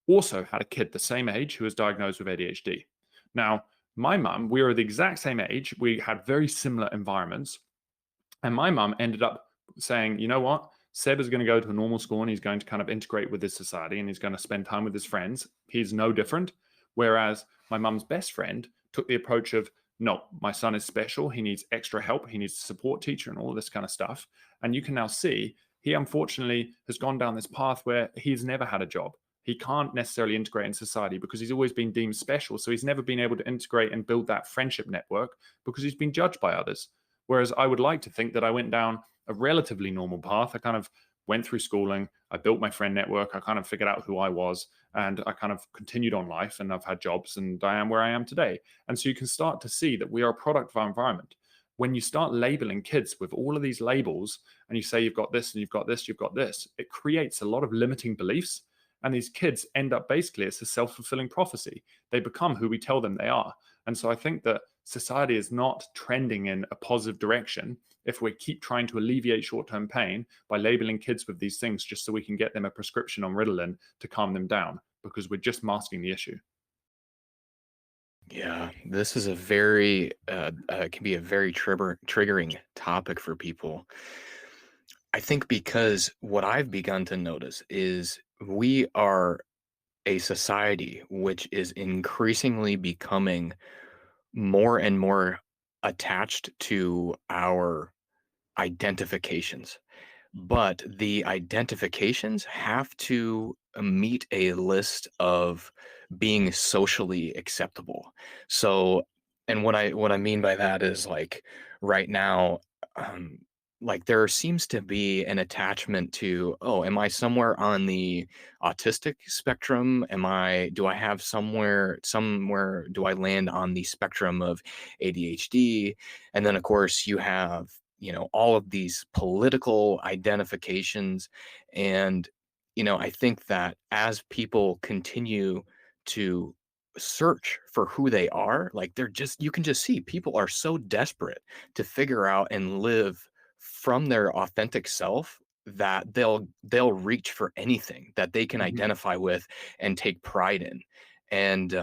also had a kid the same age who was diagnosed with ADHD. Now, my mum, we were the exact same age. We had very similar environments. And my mum ended up saying, you know what? Seb is going to go to a normal school and he's going to kind of integrate with this society and he's going to spend time with his friends. He's no different. Whereas my mum's best friend took the approach of, no, my son is special. He needs extra help. He needs a support teacher and all this kind of stuff. And you can now see he unfortunately has gone down this path where he's never had a job. He can't necessarily integrate in society because he's always been deemed special. So he's never been able to integrate and build that friendship network because he's been judged by others. Whereas I would like to think that I went down a relatively normal path. I kind of went through schooling. I built my friend network. I kind of figured out who I was and I kind of continued on life and I've had jobs and I am where I am today. And so you can start to see that we are a product of our environment. When you start labeling kids with all of these labels and you say you've got this and you've got this, you've got this, it creates a lot of limiting beliefs. And these kids end up basically, it's a self-fulfilling prophecy. They become who we tell them they are. And so I think that society is not trending in a positive direction if we keep trying to alleviate short-term pain by labeling kids with these things just so we can get them a prescription on Ritalin to calm them down, because we're just masking the issue. Yeah, this is a very can be a very triggering topic for people. I think because what I've begun to notice is we are a society which is increasingly becoming more and more attached to our identifications. But the identifications have to meet a list of being socially acceptable. So, and what I mean by that is like right now, um, like there seems to be an attachment to, oh, am I somewhere on the autistic spectrum? Do I have somewhere do I land on the spectrum of ADHD? And then of course you have, all of these political identifications. And, I think that as people continue to search for who they are, like you can just see people are so desperate to figure out and live from their authentic self that they'll reach for anything that they can Mhm. identify with and take pride in. And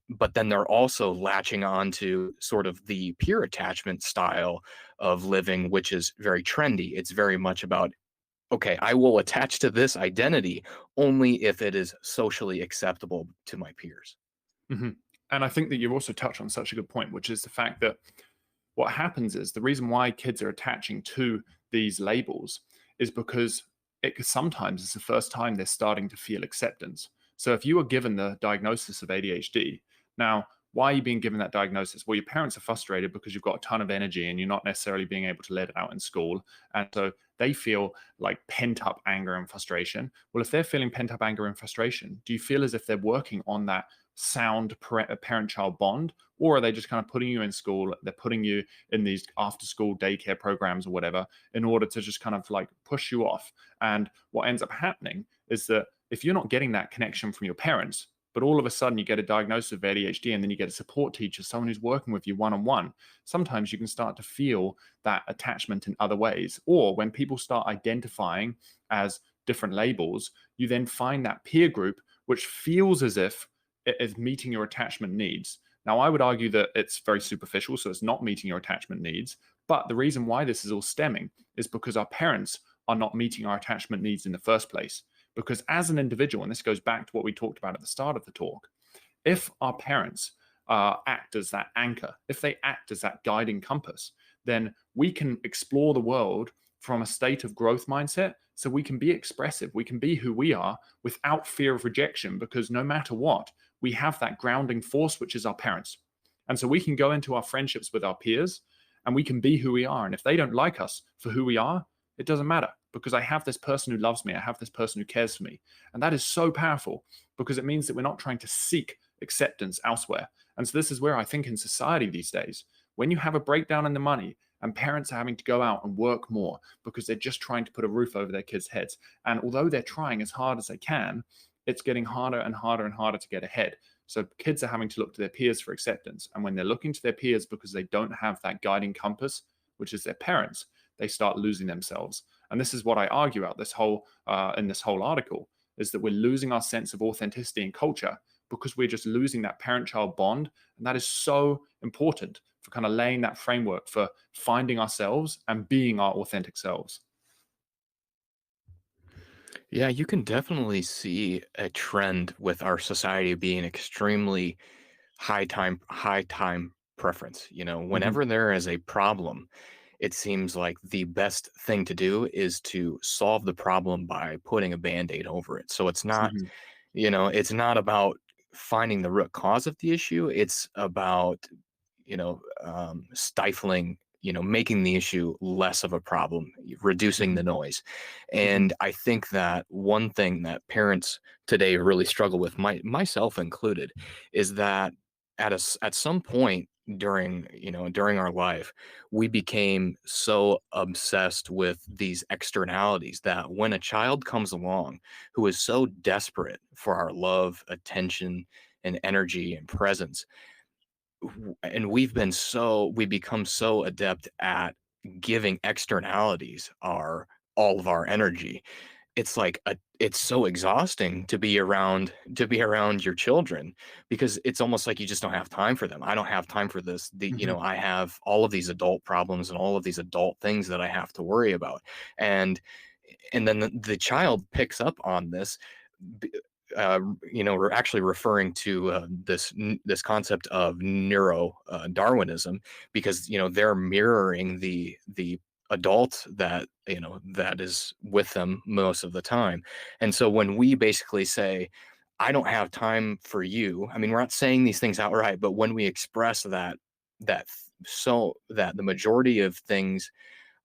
but then they're also latching on to sort of the peer attachment style of living, which is very trendy. It's very much about, okay, I will attach to this identity only if it is socially acceptable to my peers. Mhm. And I think that you've also touched on such a good point, which is the fact that what happens is the reason why kids are attaching to these labels is because sometimes it's the first time they're starting to feel acceptance. So if you were given the diagnosis of ADHD, now why are you being given that diagnosis? Well, your parents are frustrated because you've got a ton of energy and you're not necessarily being able to let it out in school. And so they feel like pent up anger and frustration. Well, if they're feeling pent up anger and frustration, do you feel as if they're working on that sound parent child bond? Or are they just kind of putting you in school? They're putting you in these after school daycare programs or whatever in order to just kind of like push you off. And what ends up happening is that if you're not getting that connection from your parents, but all of a sudden you get a diagnosis of ADHD and then you get a support teacher, someone who's working with you one on one, sometimes you can start to feel that attachment in other ways. Or when people start identifying as different labels, you then find that peer group which feels as if it is meeting your attachment needs. Now, I would argue that it's very superficial, so it's not meeting your attachment needs. But the reason why this is all stemming is because our parents are not meeting our attachment needs in the first place. Because as an individual, and this goes back to what we talked about at the start of the talk, if our parents act as that anchor, if they act as that guiding compass, then we can explore the world from a state of growth mindset. So we can be expressive, we can be who we are without fear of rejection, because no matter what, we have that grounding force, which is our parents. And so we can go into our friendships with our peers and we can be who we are. And if they don't like us for who we are, it doesn't matter, because I have this person who loves me. I have this person who cares for me. And that is so powerful, because it means that we're not trying to seek acceptance elsewhere. And so this is where I think in society these days, when you have a breakdown in the money and parents are having to go out and work more because they're just trying to put a roof over their kids' heads. And although they're trying as hard as they can, it's getting harder and harder and harder to get ahead. So kids are having to look to their peers for acceptance. And when they're looking to their peers because they don't have that guiding compass, which is their parents, they start losing themselves. And this is what I argue out this whole in this whole article, is that we're losing our sense of authenticity and culture because we're just losing that parent-child bond. And that is so important for kind of laying that framework for finding ourselves and being our authentic selves. Yeah, you can definitely see a trend with our society being extremely high time preference. Hmm. Whenever there is a problem, it seems like the best thing to do is to solve the problem by putting a band-aid over it. So Hmm. it's not about finding the root cause of the issue. It's about, stifling, making the issue less of a problem, reducing the Hmm. noise. Hmm. And I think that one thing that parents today really struggle with, myself included, is that at some point during our life, we became so obsessed with these externalities that when a child comes along who is so desperate for our love, attention, and energy and presence, and we become so adept at giving externalities all of our energy. It's like it's so exhausting to be around your children, because it's almost like you just don't have time for them. I don't have time for this. Hmm. I have all of these adult problems and all of these adult things that I have to worry about. And then the child picks up on this. b- we're actually referring to this concept of neuro Darwinism, because they're mirroring the adult that is with them most of the time. And so when we basically say, I don't have time for you, I mean, we're not saying these things outright, but when we express that, so that the majority of things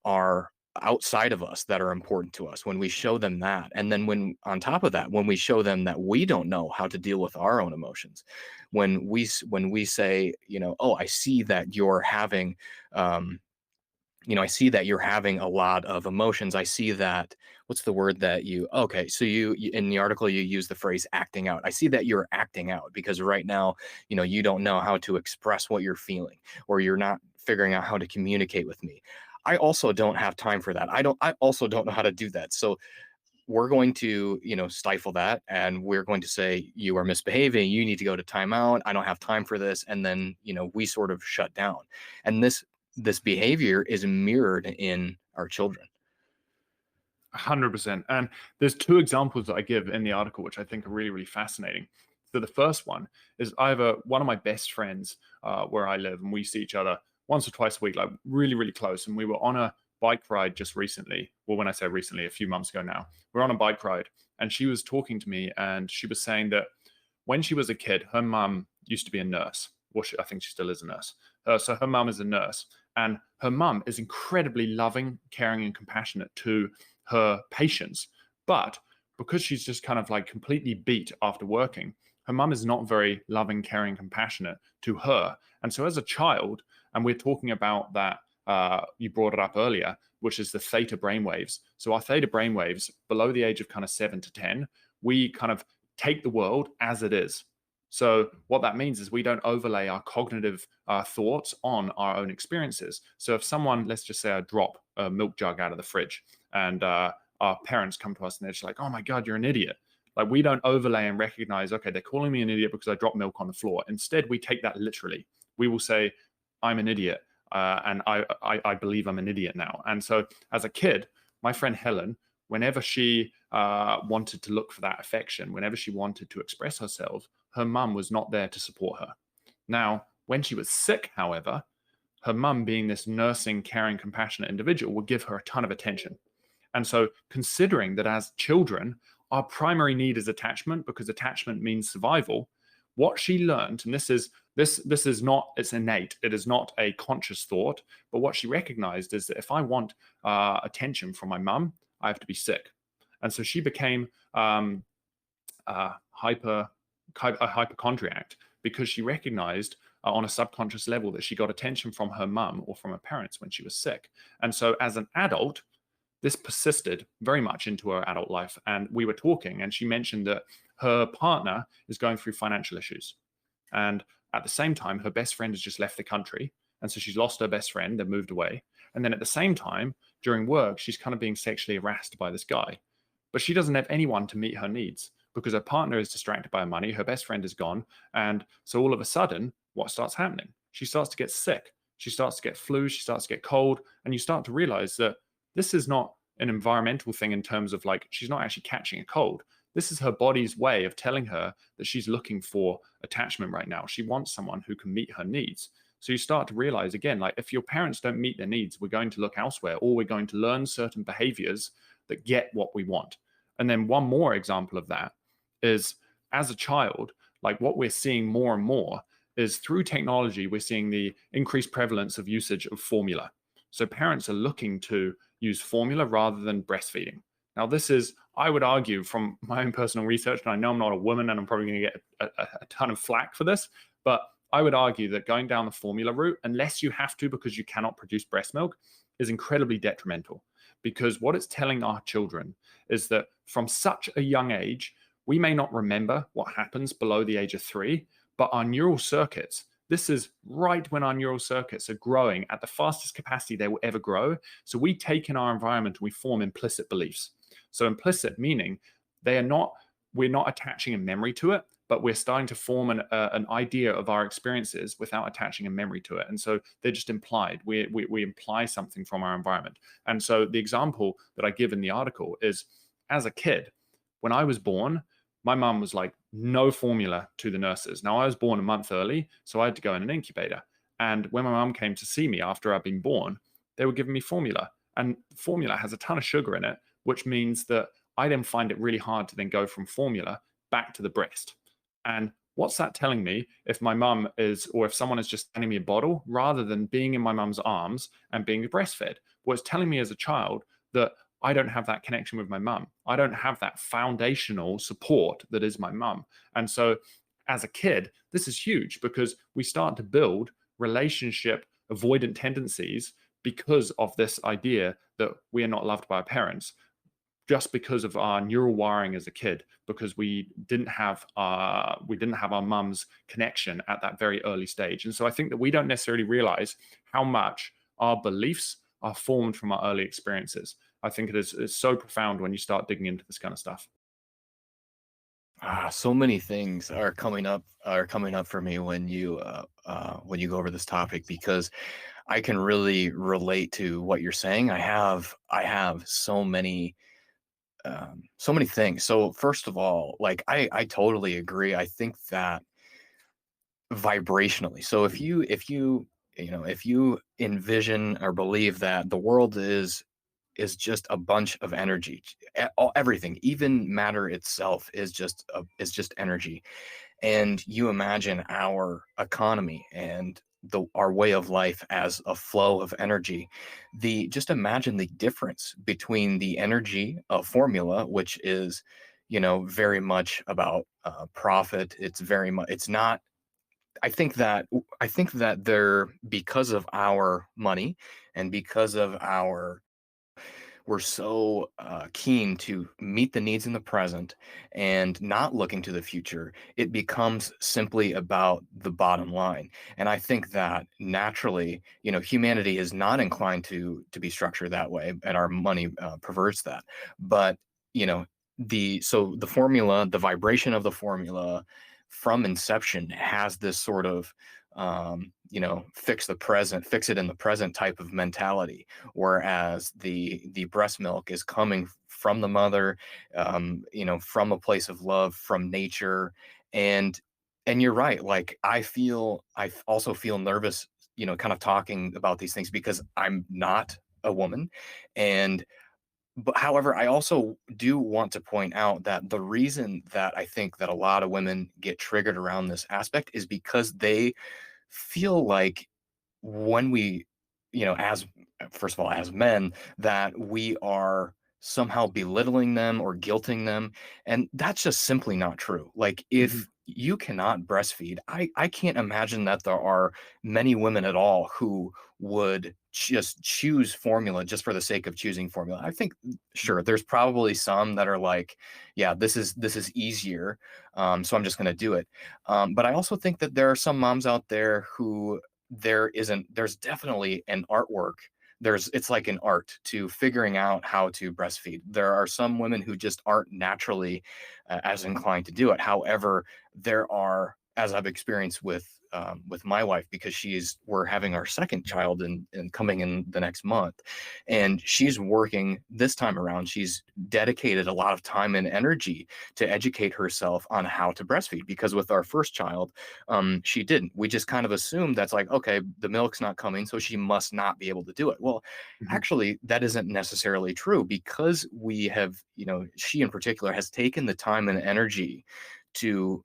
are outside of us that are important to us, when we show them that, and then when on top of that, when we show them that we don't know how to deal with our own emotions, when we say, oh, I see that you're having I see that you're having a lot of emotions. I see that, what's the word that okay, so in the article, you use the phrase acting out. I see that you're acting out because right now, you don't know how to express what you're feeling, or you're not figuring out how to communicate with me. I also don't have time for that. I also don't know how to do that. So we're going to, stifle that, and we're going to say, you are misbehaving. You need to go to timeout. I don't have time for this. And then, we sort of shut down. And this behavior is mirrored in our children. 100%. And there's two examples that I give in the article, which I think are really, really fascinating. So the first one is I have one of my best friends where I live, and we see each other once or twice a week, like really, really close. And we were on a bike ride just recently. Well, when I say recently, a few months ago now, we're on a bike ride, and she was talking to me, and she was saying that when she was a kid, her mum used to be a nurse. Well, I think she still is a nurse. So her mum is a nurse, and her mum is incredibly loving, caring, and compassionate to her patients. But because she's just kind of like completely beat after working, her mum is not very loving, caring, compassionate to her. And so as a child, and we're talking about that, you brought it up earlier, which is the theta brainwaves. So our theta brainwaves below the age of kind of 7 to 10, we kind of take the world as it is. So what that means is we don't overlay our cognitive thoughts on our own experiences. So if someone, let's just say I drop a milk jug out of the fridge, and our parents come to us and they're just like, oh my God, you're an idiot. Like, we don't overlay and recognize, okay, they're calling me an idiot because I dropped milk on the floor. Instead, we take that literally. We will say, I'm an idiot, and I believe I'm an idiot now. And so as a kid, my friend Helen, whenever she wanted to look for that affection, whenever she wanted to express herself, her mum was not there to support her. Now, when she was sick, however, her mum, being this nursing, caring, compassionate individual, would give her a ton of attention. And so, considering that as children, our primary need is attachment, because attachment means survival, what she learned, and this is not, it's innate, it is not a conscious thought, but what she recognized is that if I want attention from my mum, I have to be sick. And so she became a hypochondriac, because she recognized on a subconscious level that she got attention from her mum or from her parents when she was sick. And so as an adult, this persisted very much into her adult life. And we were talking, and she mentioned that her partner is going through financial issues. And at the same time, her best friend has just left the country. And so she's lost her best friend and moved away. And then at the same time, during work, she's kind of being sexually harassed by this guy. But she doesn't have anyone to meet her needs, because her partner is distracted by her money, her best friend is gone. And so all of a sudden, what starts happening? She starts to get sick. She starts to get flu. She starts to get cold. And you start to realize that this is not an environmental thing in terms of like, she's not actually catching a cold. This is her body's way of telling her that she's looking for attachment right now. She wants someone who can meet her needs. So you start to realize, again, like, if your parents don't meet their needs, we're going to look elsewhere, or we're going to learn certain behaviors that get what we want. And then one more example of that is, as a child, like, what we're seeing more and more is through technology, we're seeing the increased prevalence of usage of formula. So parents are looking to use formula rather than breastfeeding. Now, this is, I would argue, from my own personal research, and I know I'm not a woman and I'm probably going to get a ton of flack for this, but I would argue that going down the formula route, unless you have to because you cannot produce breast milk, is incredibly detrimental. Because what it's telling our children is that from such a young age, we may not remember what happens below the age of 3, but our neural circuits, this is right when our neural circuits are growing at the fastest capacity they will ever grow. So we take in our environment and we form implicit beliefs. So implicit meaning we're not attaching a memory to it, but we're starting to form an idea of our experiences without attaching a memory to it. And so they're just implied. We imply something from our environment. And so the example that I give in the article is, as a kid, when I was born, my mum was like, no formula to the nurses. Now, I was born a month early, so I had to go in an incubator. And when my mum came to see me after I'd been born, they were giving me formula. And formula has a ton of sugar in it, which means that I then find it really hard to then go from formula back to the breast. And what's that telling me if my mum is, or if someone is just handing me a bottle rather than being in my mum's arms and being breastfed? Well, it's telling me as a child that I don't have that connection with my mum. I don't have that foundational support that is my mum. And so as a kid, this is huge because we start to build relationship avoidant tendencies because of this idea that we are not loved by our parents, just because of our neural wiring as a kid, because we didn't have our mum's connection at that very early stage. And so I think that we don't necessarily realize how much our beliefs are formed from our early experiences. I think it's so profound when you start digging into this kind of stuff. So many things are coming up for me when you go over this topic, because I can really relate to what you're saying. I have so many things. So first of all, like I totally agree. I think that vibrationally. So if you envision or believe that the world is just a bunch of energy, everything, even matter itself is just energy, and you imagine our economy and our way of life as a flow of energy, the just imagine the difference between the energy of formula, which is very much about profit. It's not. I think that they're, because of our money and because of our we're so keen to meet the needs in the present and not looking to the future, it becomes simply about the bottom line. And I think that naturally, humanity is not inclined to be structured that way, and our money perverts that. But the formula, the vibration of the formula from inception has this sort of fix it in the present type of mentality, whereas the breast milk is coming from the mother, from a place of love, from nature. And and you're right. Like I also feel nervous, kind of talking about these things, because I'm not a woman. And but however, I also do want to point out that the reason that I think that a lot of women get triggered around this aspect is because they feel like, when we, as first of all, as men, that we are somehow belittling them or guilting them. And that's just simply not true. Like, Mhm. if you cannot breastfeed, I can't imagine that there are many women at all who would just choose formula just for the sake of choosing formula. I think, sure, there's probably some that are like, yeah, this is easier, so I'm just going to do it. But I also think that there are some moms out there who, there's definitely an artwork. It's like an art to figuring out how to breastfeed. There are some women who just aren't naturally as inclined to do it. However, there are, as I've experienced with my wife, because we're having our second child and coming in the next month, and she's working this time around. She's dedicated a lot of time and energy to educate herself on how to breastfeed, because with our first child, she didn't. We just kind of assumed that's like, okay, the milk's not coming, so she must not be able to do it. Well, Mhm. actually, that isn't necessarily true, because we have, she in particular has taken the time and energy to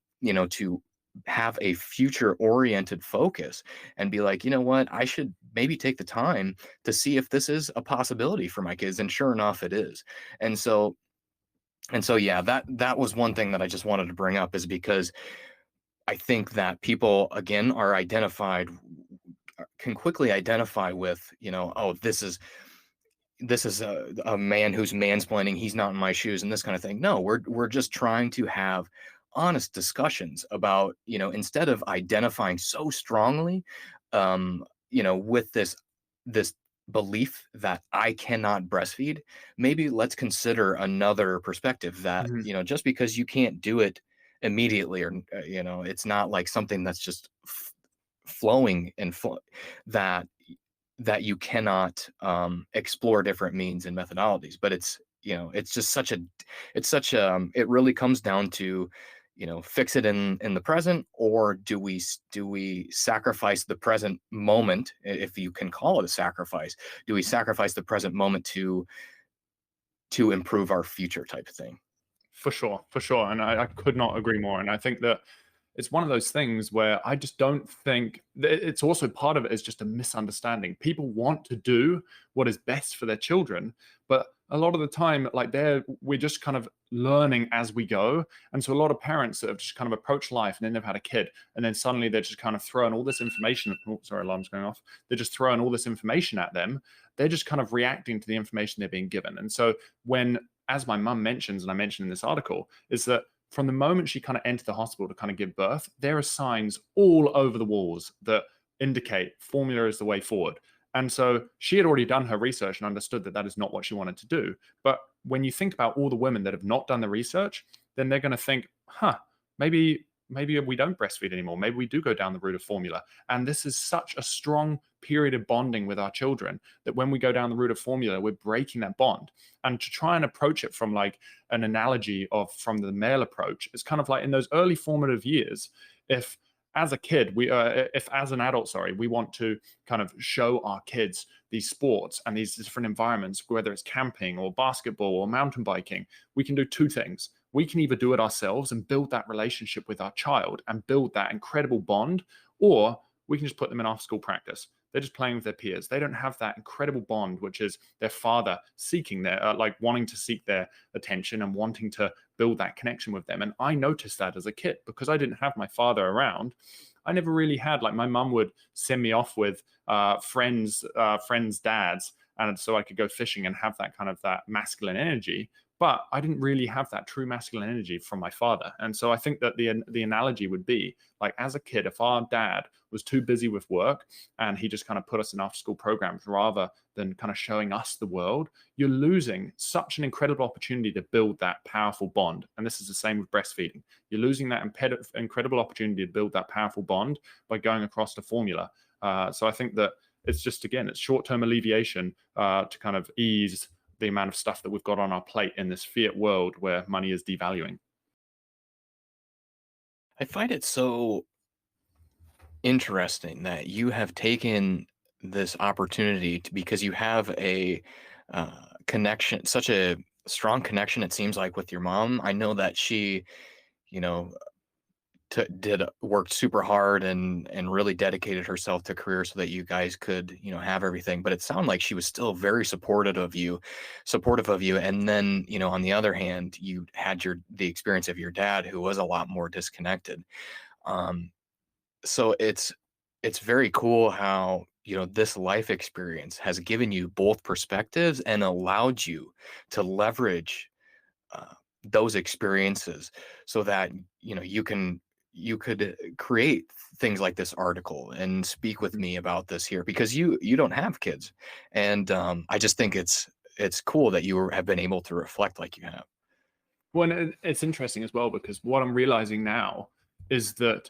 have a future oriented focus and be like, you know what, I should maybe take the time to see if this is a possibility for my kids. And sure enough, it is. And so, yeah, that was one thing that I just wanted to bring up, is because I think that people, again, can quickly identify with, oh, this is a man who's mansplaining. He's not in my shoes, and this kind of thing. No, we're just trying to have honest discussions about, instead of identifying so strongly, with this belief that I cannot breastfeed. Maybe let's consider another perspective, that, Mhm. just because you can't do it immediately, or it's not like something that's just flowing and that you cannot explore different means and methodologies. But it's just it really comes down to, fix it in the present, or do we sacrifice the present moment, if you can call it a sacrifice? Do we sacrifice the present moment to improve our future, type of thing? For sure, and I could not agree more. And I think that it's one of those things where I just don't think it's also part of it is just a misunderstanding. People want to do what is best for their children, but a lot of the time, like we're just kind of learning as we go. And so a lot of parents that have just kind of approached life and then they've had a kid, and then suddenly they're just kind of throwing all this information. Oh, sorry, alarm's going off. They're just throwing all this information at them. They're just kind of reacting to the information they're being given. And so as my mum mentions, and I mentioned in this article, is that from the moment she kind of entered the hospital to kind of give birth, there are signs all over the walls that indicate formula is the way forward. And so she had already done her research and understood that that is not what she wanted to do. But when you think about all the women that have not done the research, then they're going to think, maybe we don't breastfeed anymore. Maybe we do go down the route of formula. And this is such a strong period of bonding with our children that when we go down the route of formula, we're breaking that bond. And to try and approach it from like an analogy from the male approach, it's kind of like in those early formative years, if as a kid, if as an adult, sorry, we want to kind of show our kids these sports and these different environments, whether it's camping or basketball or mountain biking, we can do two things. We can either do it ourselves and build that relationship with our child and build that incredible bond, or we can just put them in after school practice. They're just playing with their peers. They don't have that incredible bond, which is their father seeking wanting to seek their attention and wanting to build that connection with them. And I noticed that as a kid because I didn't have my father around. I never really had, like, my mum would send me off with friends' dads, and so I could go fishing and have that kind of that masculine energy. But I didn't really have that true masculine energy from my father. And so I think that the analogy would be like, as a kid, if our dad was too busy with work and he just kind of put us in after school programs rather than kind of showing us the world, you're losing such an incredible opportunity to build that powerful bond. And this is the same with breastfeeding. You're losing that incredible opportunity to build that powerful bond by going across the formula. So I think that it's just, again, it's short-term alleviation to kind of ease the amount of stuff that we've got on our plate in this fiat world where money is devaluing. I find it so interesting that you have taken this opportunity because you have a connection, such a strong connection, it seems like, with your mom. I know that she, you know, worked super hard and really dedicated herself to career so that you guys could, have everything. But it sounded like she was still very supportive of you. And then, on the other hand, you had the experience of your dad, who was a lot more disconnected. So it's very cool how, this life experience has given you both perspectives and allowed you to leverage those experiences so that, you could create things like this article and speak with me about this here, because you don't have kids. And I just think it's cool that you have been able to reflect like you have. Well, and it's interesting as well, because what I'm realizing now is that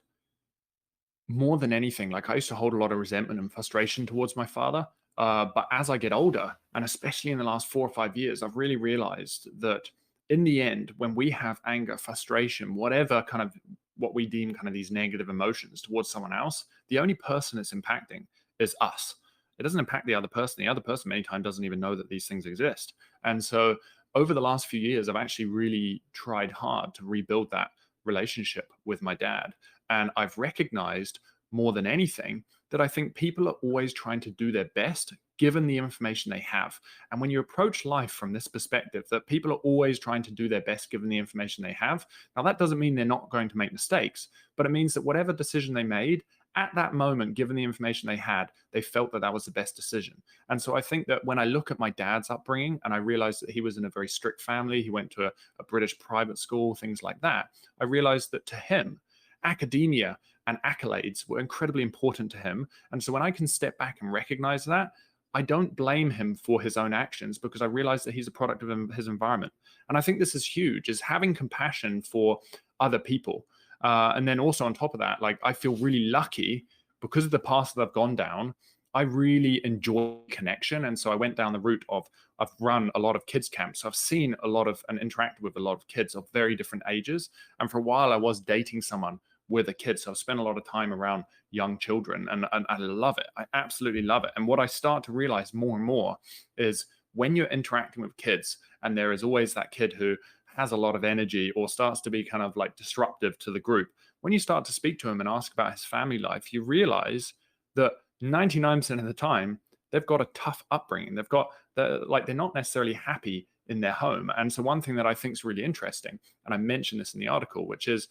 more than anything, like, I used to hold a lot of resentment and frustration towards my father. But as I get older, and especially in the last 4 or 5 years, I've really realized that in the end, when we have anger, frustration, whatever kind of what we deem kind of these negative emotions towards someone else, the only person it's impacting is us. It doesn't impact the other person. The other person many times doesn't even know that these things exist. And so over the last few years, I've actually really tried hard to rebuild that relationship with my dad. And I've recognized more than anything that I think people are always trying to do their best given the information they have. And when you approach life from this perspective, that people are always trying to do their best given the information they have, now that doesn't mean they're not going to make mistakes, but it means that whatever decision they made at that moment, given the information they had, they felt that that was the best decision. And so I think that when I look at my dad's upbringing and I realized that he was in a very strict family, he went to a British private school, things like that, I realized that to him, academia and accolades were incredibly important to him. And so when I can step back and recognize that, I don't blame him for his own actions, because I realize that he's a product of his environment. And I think this is huge, is having compassion for other people. And then also on top of that, like, I feel really lucky because of the path that I've gone down. I really enjoy connection. And so I went down the route of, I've run a lot of kids camps. So I've seen a lot of and interacted with a lot of kids of very different ages. And for a while I was dating someone with a kid. So I've spent a lot of time around young children, and I love it. I absolutely love it. And what I start to realize more and more is when you're interacting with kids, and there is always that kid who has a lot of energy or starts to be kind of like disruptive to the group, when you start to speak to him and ask about his family life, you realize that 99% of the time, they've got a tough upbringing. They're not necessarily happy in their home. And so one thing that I think is really interesting, and I mentioned this in the article, which is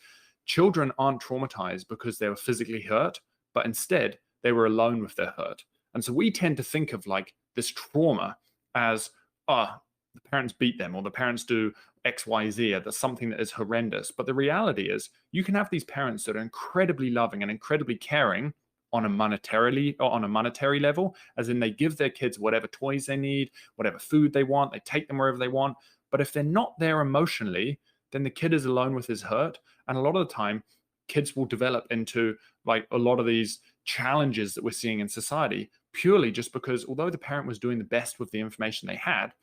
children aren't traumatized because they were physically hurt, but instead they were alone with their hurt. And so we tend to think of like this trauma as, the parents beat them or the parents do X, Y, Z, or there's something that is horrendous. But the reality is you can have these parents that are incredibly loving and incredibly caring on a monetary level, as in they give their kids whatever toys they need, whatever food they want, they take them wherever they want. But if they're not there emotionally, then the kid is alone with his hurt. And a lot of the time, kids will develop into like a lot of these challenges that we're seeing in society purely just because although the parent was doing the best with the information they had,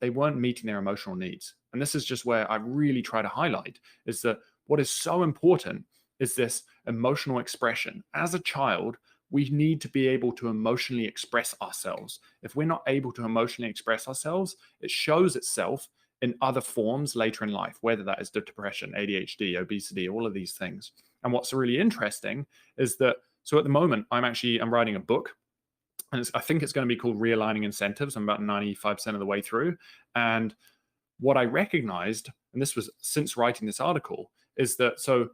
they weren't meeting their emotional needs. And this is just where I really try to highlight is that what is so important is this emotional expression. As a child, we need to be able to emotionally express ourselves. If we're not able to emotionally express ourselves, it shows itself in other forms later in life, whether that is depression, ADHD, obesity, all of these things. And what's really interesting is that, so at the moment, I'm writing a book, and I think it's going to be called Realigning Incentives. I'm about 95% of the way through. And what I recognized, and this was since writing this article, is that, so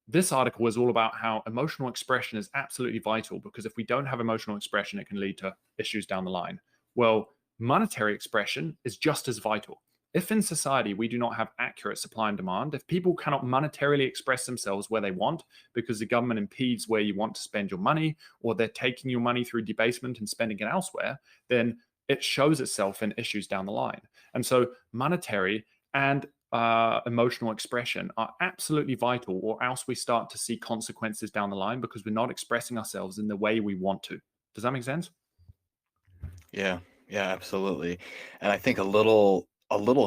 this article is all about how emotional expression is absolutely vital, because if we don't have emotional expression, it can lead to issues down the line. Well, monetary expression is just as vital. If in society we do not have accurate supply and demand, if people cannot monetarily express themselves where they want because the government impedes where you want to spend your money, or they're taking your money through debasement and spending it elsewhere, then it shows itself in issues down the line. And so monetary and emotional expression are absolutely vital, or else we start to see consequences down the line because we're not expressing ourselves in the way we want to. Does that make sense? Yeah, yeah, absolutely. And I think a little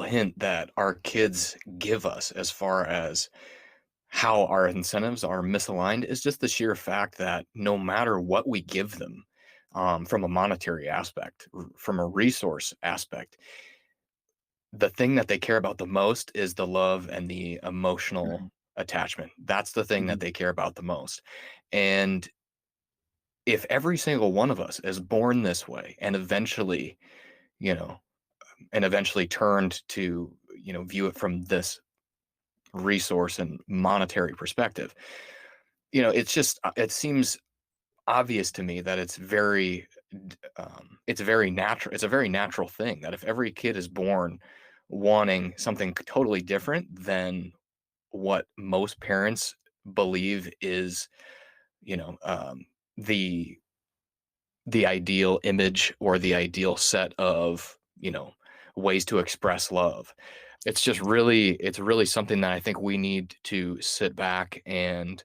hint that our kids give us as far as how our incentives are misaligned is just the sheer fact that no matter what we give them, from a monetary aspect, from a resource aspect, the thing that they care about the most is the love and the emotional Mhm. attachment. That's the thing that Mhm. they care about the most. And if every single one of us is born this way and eventually, you know, turned to, view it from this resource and monetary perspective, it seems obvious to me that it's very natural. It's a very natural thing that if every kid is born wanting something totally different than what most parents believe is, you know, the ideal image or the ideal set of, ways to express love. It's really something that I think we need to sit back and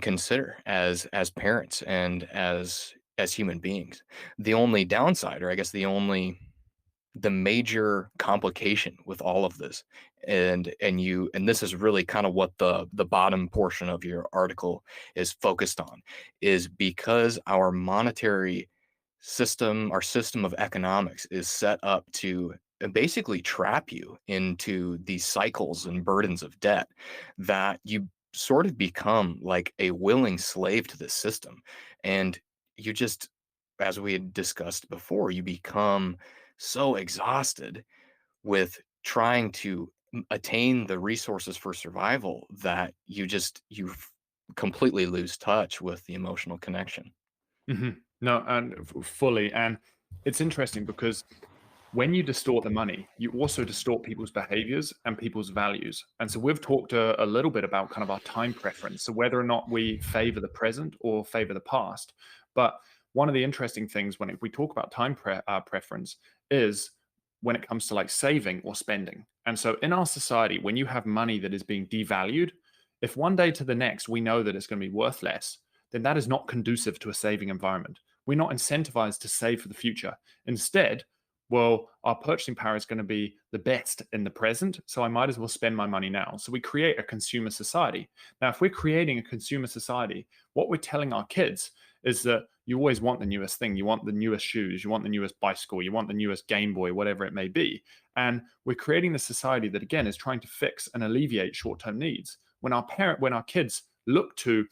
consider as parents and as human beings. The only downside, or I guess the major complication with all of this, and this is really kind of what the bottom portion of your article is focused on, is because our monetary system, our system of economics, is set up to basically trap you into these cycles and burdens of debt, that you sort of become like a willing slave to this system. And you just, as we had discussed before, you become so exhausted with trying to attain the resources for survival that completely lose touch with the emotional connection. No, and fully. And it's interesting because when you distort the money, you also distort people's behaviors and people's values. And so we've talked a little bit about kind of our time preference, so whether or not we favor the present or favor the past. But one of the interesting things when we talk about preference is when it comes to like saving or spending. And so in our society, when you have money that is being devalued, if one day to the next we know that it's going to be worth less, then that is not conducive to a saving environment. We're not incentivized to save for the future. Instead, well, our purchasing power is going to be the best in the present, so I might as well spend my money now. So we create a consumer society. Now, if we're creating a consumer society, what we're telling our kids is that you always want the newest thing. You want the newest shoes, you want the newest bicycle, you want the newest Game Boy, whatever it may be. And we're creating a society that, again, is trying to fix and alleviate short-term needs. When our kids look to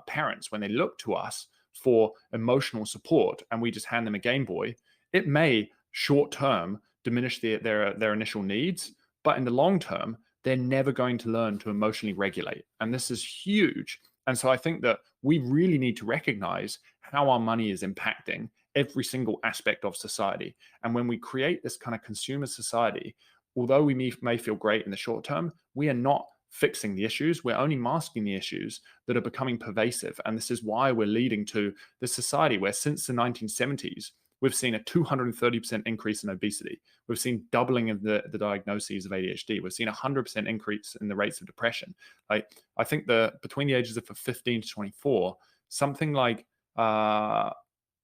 parents, when they look to us for emotional support, and we just hand them a Game Boy, it may short-term diminish their initial needs, but in the long term, they're never going to learn to emotionally regulate. And this is huge. And so I think that we really need to recognize how our money is impacting every single aspect of society. And when we create this kind of consumer society, although we may feel great in the short term, we are not fixing the issues. We're only masking the issues that are becoming pervasive. And this is why we're leading to this society where since the 1970s, we've seen a 230% increase in obesity. We've seen doubling of the diagnoses of ADHD. We've seen a 100% increase in the rates of depression. Like, I think between the ages of 15 to 24, something like the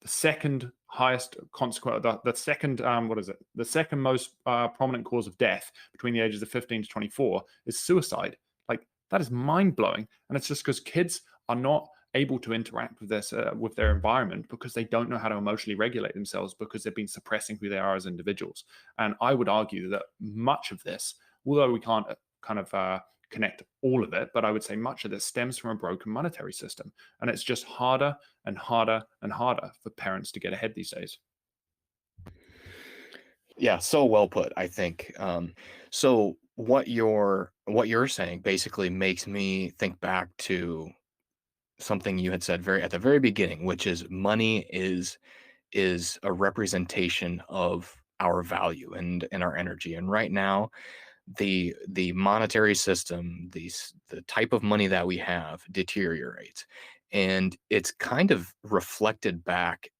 second highest consequence, the second, the second most prominent cause of death between the ages of 15 to 24 is suicide. Like, that is mind blowing. And it's just because kids are not able to interact with this with their environment because they don't know how to emotionally regulate themselves, because they've been suppressing who they are as individuals. And I would argue that much of this, although we can't kind of connect all of it, but I would say much of this stems from a broken monetary system. And it's just harder and harder and harder for parents to get ahead these days. Yeah, so well put, I think. So what you're saying basically makes me think back to something you had said at the very beginning, which is money is a representation of our value and our energy. And right now, the monetary system, the type of money that we have deteriorates, and it's kind of reflected back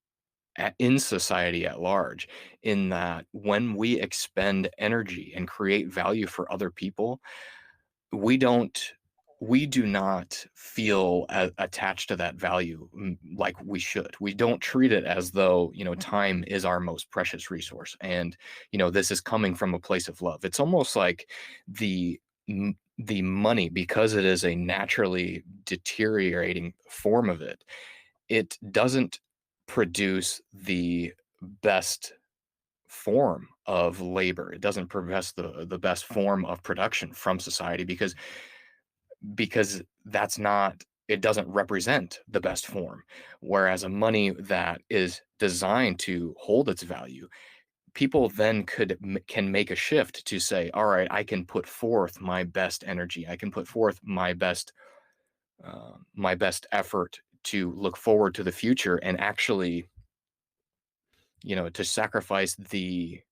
in society at large, in that when we expend energy and create value for other people, we do not feel attached to that value like we should. We don't treat it as though, time is our most precious resource. And, this is coming from a place of love. It's almost like the money, because it is a naturally deteriorating form of it, it doesn't produce the best form of labor. It doesn't produce the best form of production from society, because it doesn't represent the best form. Whereas a money that is designed to hold its value, people then can make a shift to say, all right, I can put forth my best energy. I can put forth my best effort to look forward to the future, and actually, to sacrifice the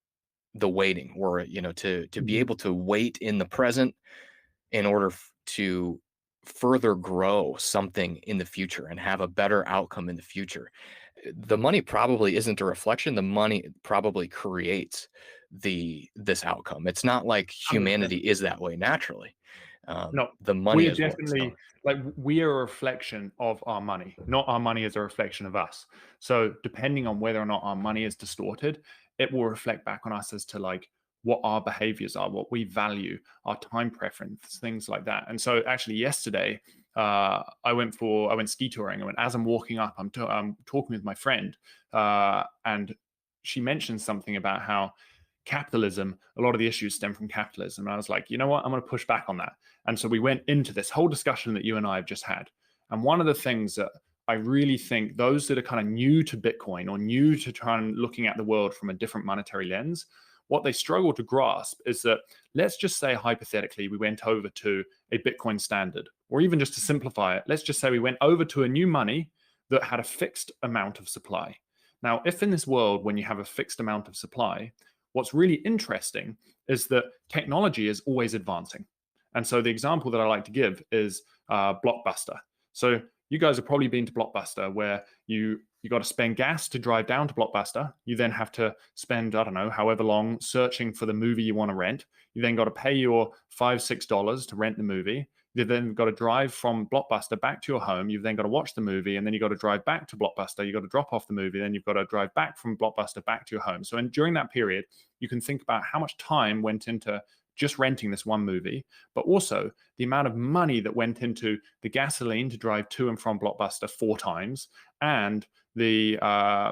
waiting, or, to be able to wait in the present in order to further grow something in the future and have a better outcome in the future. The money probably isn't a reflection. The money probably creates this outcome. It's not like humanity is that way naturally. No, the money we are is what it's definitely, like, we are a reflection of our money, not our money is a reflection of us. So depending on whether or not our money is distorted, it will reflect back on us as to, like, what our behaviors are, what we value, our time preference, things like that. And so actually yesterday, I went ski touring, and as I'm walking up, I'm talking with my friend, and she mentioned something about how capitalism, a lot of the issues stem from capitalism. And I was like, you know what, I'm going to push back on that. And so we went into this whole discussion that you and I have just had. And one of the things that I really think those that are kind of new to Bitcoin, or new to trying looking at the world from a different monetary lens, what they struggle to grasp is that, let's just say hypothetically we went over to a Bitcoin standard, or even just to simplify it, let's just say we went over to a new money that had a fixed amount of supply. Now, if in this world, when you have a fixed amount of supply, what's really interesting is that technology is always advancing. And so the example that I like to give is Blockbuster. So you guys have probably been to Blockbuster, where you got to spend gas to drive down to Blockbuster. You then have to spend, I don't know, however long searching for the movie you want to rent. You then got to pay your $5, $6 to rent the movie. You've then got to drive from Blockbuster back to your home. You've then got to watch the movie, and then you've got to drive back to Blockbuster. You've got to drop off the movie. Then you've got to drive back from Blockbuster back to your home. So during that period, you can think about how much time went into just renting this one movie, but also the amount of money that went into the gasoline to drive to and from Blockbuster 4 times, and the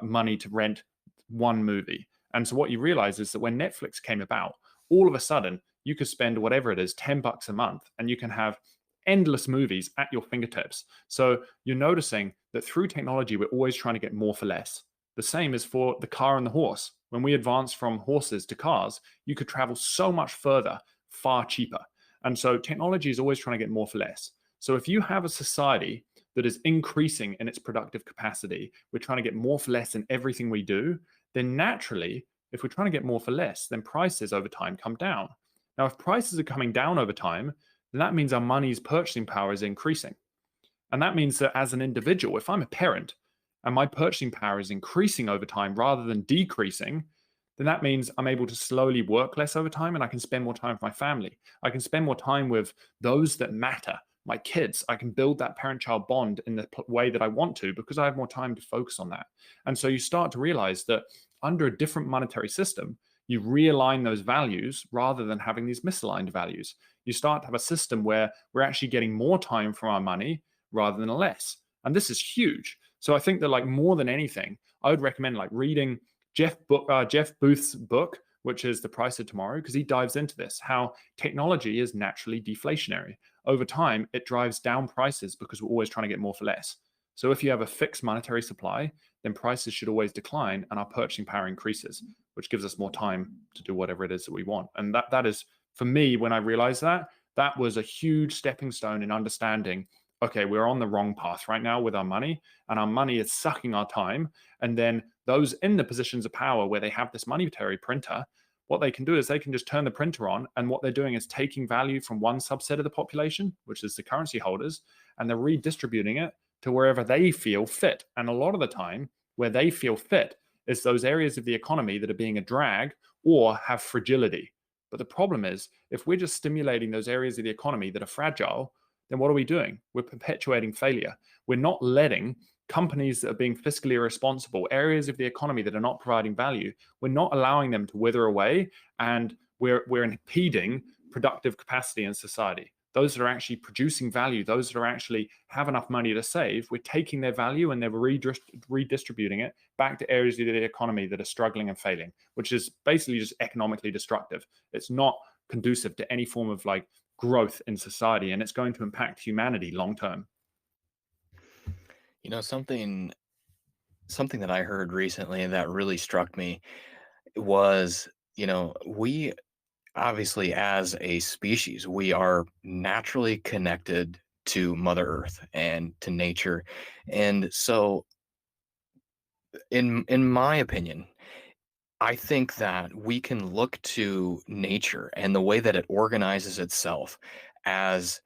money to rent one movie. And so what you realize is that when Netflix came about, all of a sudden you could spend whatever it is, $10 a month, and you can have endless movies at your fingertips. So you're noticing that through technology, we're always trying to get more for less. The same is for the car and the horse. When we advance from horses to cars, you could travel so much further, far cheaper. And so technology is always trying to get more for less. So if you have a society that is increasing in its productive capacity, we're trying to get more for less in everything we do, then naturally, if we're trying to get more for less, then prices over time come down. Now, if prices are coming down over time, then that means our money's purchasing power is increasing. And that means that as an individual, if I'm a parent and my purchasing power is increasing over time rather than decreasing, then that means I'm able to slowly work less over time and I can spend more time with my family. I can spend more time with those that matter, my kids. I can build that parent-child bond in the way that I want to because I have more time to focus on that. And so you start to realize that under a different monetary system, you realign those values rather than having these misaligned values. You start to have a system where we're actually getting more time from our money rather than less. And this is huge. So I think that like more than anything, I would recommend like reading Jeff Booth's book, which is The Price of Tomorrow, because he dives into this, how technology is naturally deflationary. Over time, it drives down prices because we're always trying to get more for less. So if you have a fixed monetary supply, then prices should always decline and our purchasing power increases, which gives us more time to do whatever it is that we want. And that is, for me, when I realized that, that was a huge stepping stone in understanding, okay, we're on the wrong path right now with our money, and our money is sucking our time. And then those in the positions of power where they have this monetary printer, what they can do is they can just turn the printer on, and what they're doing is taking value from one subset of the population, which is the currency holders, and they're redistributing it to wherever they feel fit. And a lot of the time, where they feel fit is those areas of the economy that are being a drag or have fragility. But the problem is, if we're just stimulating those areas of the economy that are fragile, then what are we doing? We're perpetuating failure. We're not letting companies that are being fiscally irresponsible, areas of the economy that are not providing value, we're not allowing them to wither away, and we're impeding productive capacity in society. Those that are actually producing value, those that are actually have enough money to save, we're taking their value and they're redistributing it back to areas of the economy that are struggling and failing, which is basically just economically destructive. It's not conducive to any form of like growth in society, and it's going to impact humanity long term. You know, something that I heard recently that really struck me was, we obviously, as a species, we are naturally connected to Mother Earth and to nature. And so in my opinion, I think that we can look to nature and the way that it organizes itself as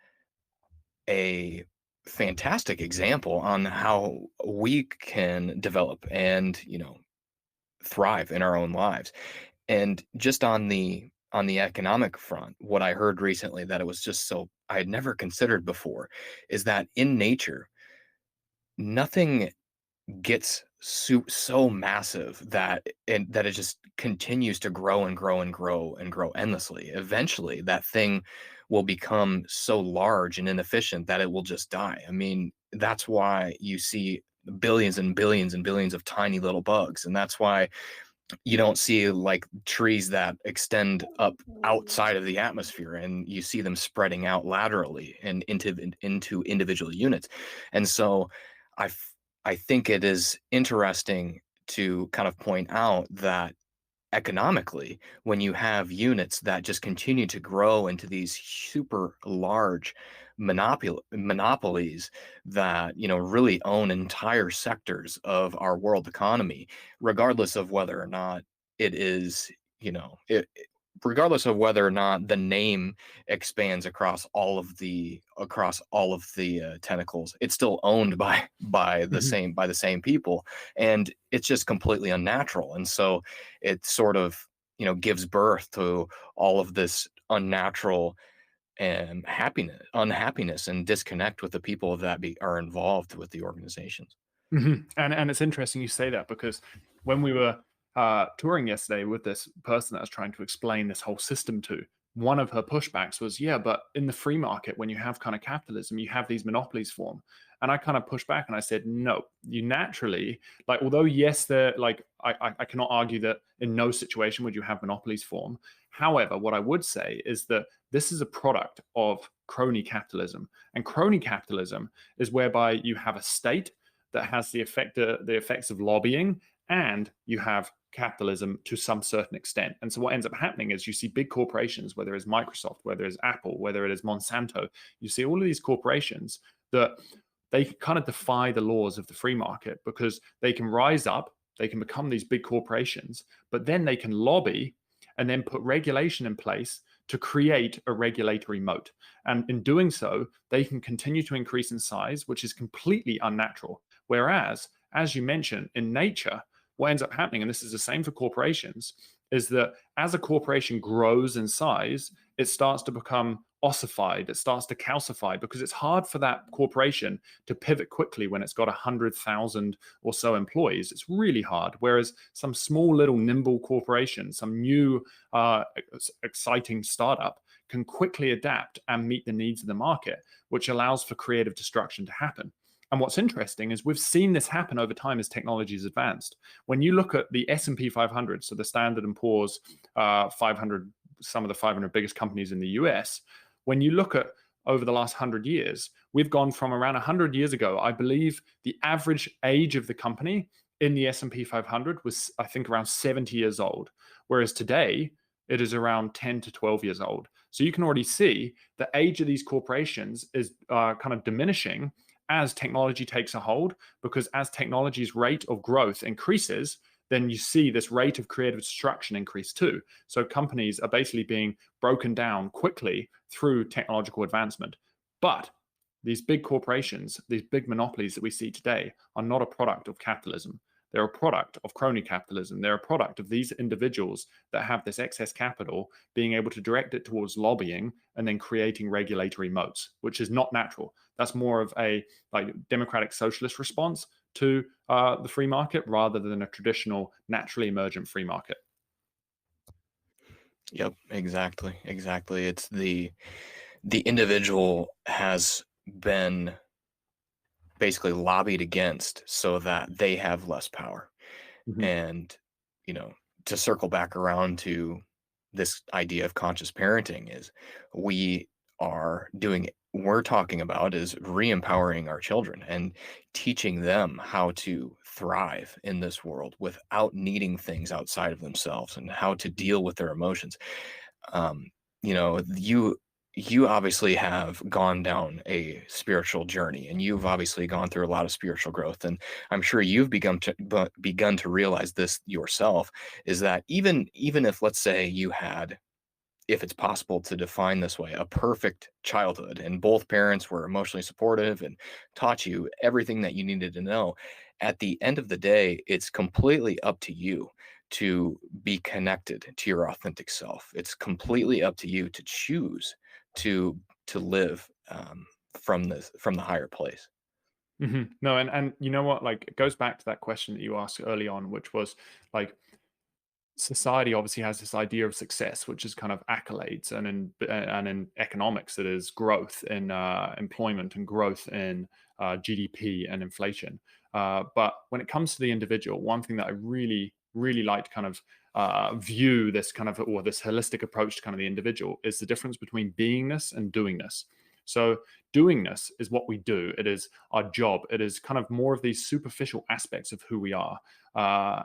a fantastic example on how we can develop and, thrive in our own lives. And just on the economic front, what I heard recently that it was just so I had never considered before is that in nature, nothing gets so massive that it just continues to grow and grow and grow and grow endlessly. Eventually, that thing will become so large and inefficient that it will just die. I mean, that's why you see billions and billions and billions of tiny little bugs, and that's why you don't see like trees that extend up outside of the atmosphere, and you see them spreading out laterally and into individual units. And so I f- I think it is interesting to kind of point out that economically, when you have units that just continue to grow into these super large monopolies that really own entire sectors of our world economy, regardless of whether or not it is regardless of whether or not the name expands across all of the tentacles, it's still owned by the same people, and it's just completely unnatural. And so it sort of gives birth to all of this unnatural and unhappiness and disconnect with the people that are involved with the organizations. And it's interesting you say that, because when we were touring yesterday with this person that I was trying to explain this whole system to, one of her pushbacks was, yeah, but in the free market, when you have kind of capitalism, you have these monopolies form. And I kind of pushed back and I said, no, you naturally, like, although yes, they're like, I cannot argue that in no situation would you have monopolies form. However, what I would say is that this is a product of crony capitalism. And crony capitalism is whereby you have a state that has the effects of lobbying, and you have capitalism to some certain extent. And so what ends up happening is you see big corporations, whether it's Microsoft, whether it's Apple, whether it is Monsanto, you see all of these corporations that they kind of defy the laws of the free market because they can rise up, they can become these big corporations, but then they can lobby and then put regulation in place to create a regulatory moat. And in doing so, they can continue to increase in size, which is completely unnatural. Whereas, as you mentioned, in nature, what ends up happening, and this is the same for corporations, is that as a corporation grows in size, it starts to become ossified, it starts to calcify, because it's hard for that corporation to pivot quickly when it's got 100,000 or so employees. It's really hard. Whereas some small little nimble corporation, some new exciting startup can quickly adapt and meet the needs of the market, which allows for creative destruction to happen. And what's interesting is we've seen this happen over time as technology has advanced. When you look at the S&P 500, so the Standard & Poor's 500, some of the 500 biggest companies in the US, when you look at over the last 100 years, we've gone from around 100 years ago, I believe the average age of the company in the S&P 500 was, I think, around 70 years old, whereas today it is around 10 to 12 years old. So you can already see the age of these corporations is kind of diminishing as technology takes a hold, because as technology's rate of growth increases, then you see this rate of creative destruction increase too. So companies are basically being broken down quickly through technological advancement. But these big corporations, these big monopolies that we see today, are not a product of capitalism. They're a product of crony capitalism. They're a product of these individuals that have this excess capital being able to direct it towards lobbying and then creating regulatory moats, which is not natural. That's more of a like democratic socialist response to the free market rather than a traditional naturally emergent free market. Yep, exactly. It's the individual has been basically lobbied against so that they have less power. Mhm. And, to circle back around to this idea of conscious parenting is we're talking about is re-empowering our children and teaching them how to thrive in this world without needing things outside of themselves and how to deal with their emotions. um, you obviously have gone down a spiritual journey, and you've obviously gone through a lot of spiritual growth, and I'm sure you've begun to realize this yourself, is that even if, let's say, you had, if it's possible to define this way, a perfect childhood and both parents were emotionally supportive and taught you everything that you needed to know, at the end of the day, it's completely up to you to be connected to your authentic self. It's completely up to you to choose to live from the higher place. No, and you know what? Like, it goes back to that question that you asked early on, which was like, society obviously has this idea of success, which is kind of accolades, and in economics, it is growth in employment and growth in GDP and inflation. But when it comes to the individual, one thing that I really, really like to kind of view this kind of, or this holistic approach to kind of the individual, is the difference between beingness and doingness. So doingness is what we do. It is our job. It is kind of more of these superficial aspects of who we are.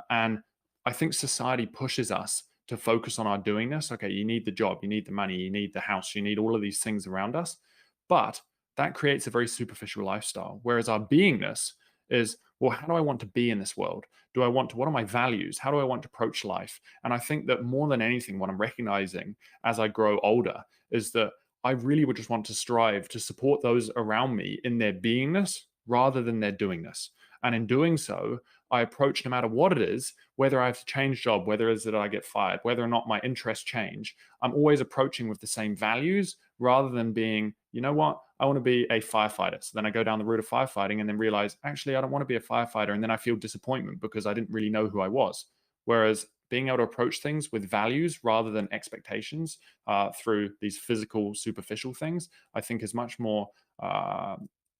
And I think society pushes us to focus on our doingness. Okay, you need the job, you need the money, you need the house, you need all of these things around us. But that creates a very superficial lifestyle. Whereas our beingness is, well, how do I want to be in this world? What are my values? How do I want to approach life? And I think that more than anything, what I'm recognizing as I grow older is that I really would just want to strive to support those around me in their beingness rather than their doingness. And in doing so, I approach, no matter what it is, whether I have to change job, whether it is that I get fired, whether or not my interests change, I'm always approaching with the same values rather than being, you know what, I want to be a firefighter. So then I go down the route of firefighting and then realize, actually, I don't want to be a firefighter. And then I feel disappointment because I didn't really know who I was. Whereas being able to approach things with values rather than expectations through these physical, superficial things, I think is much more,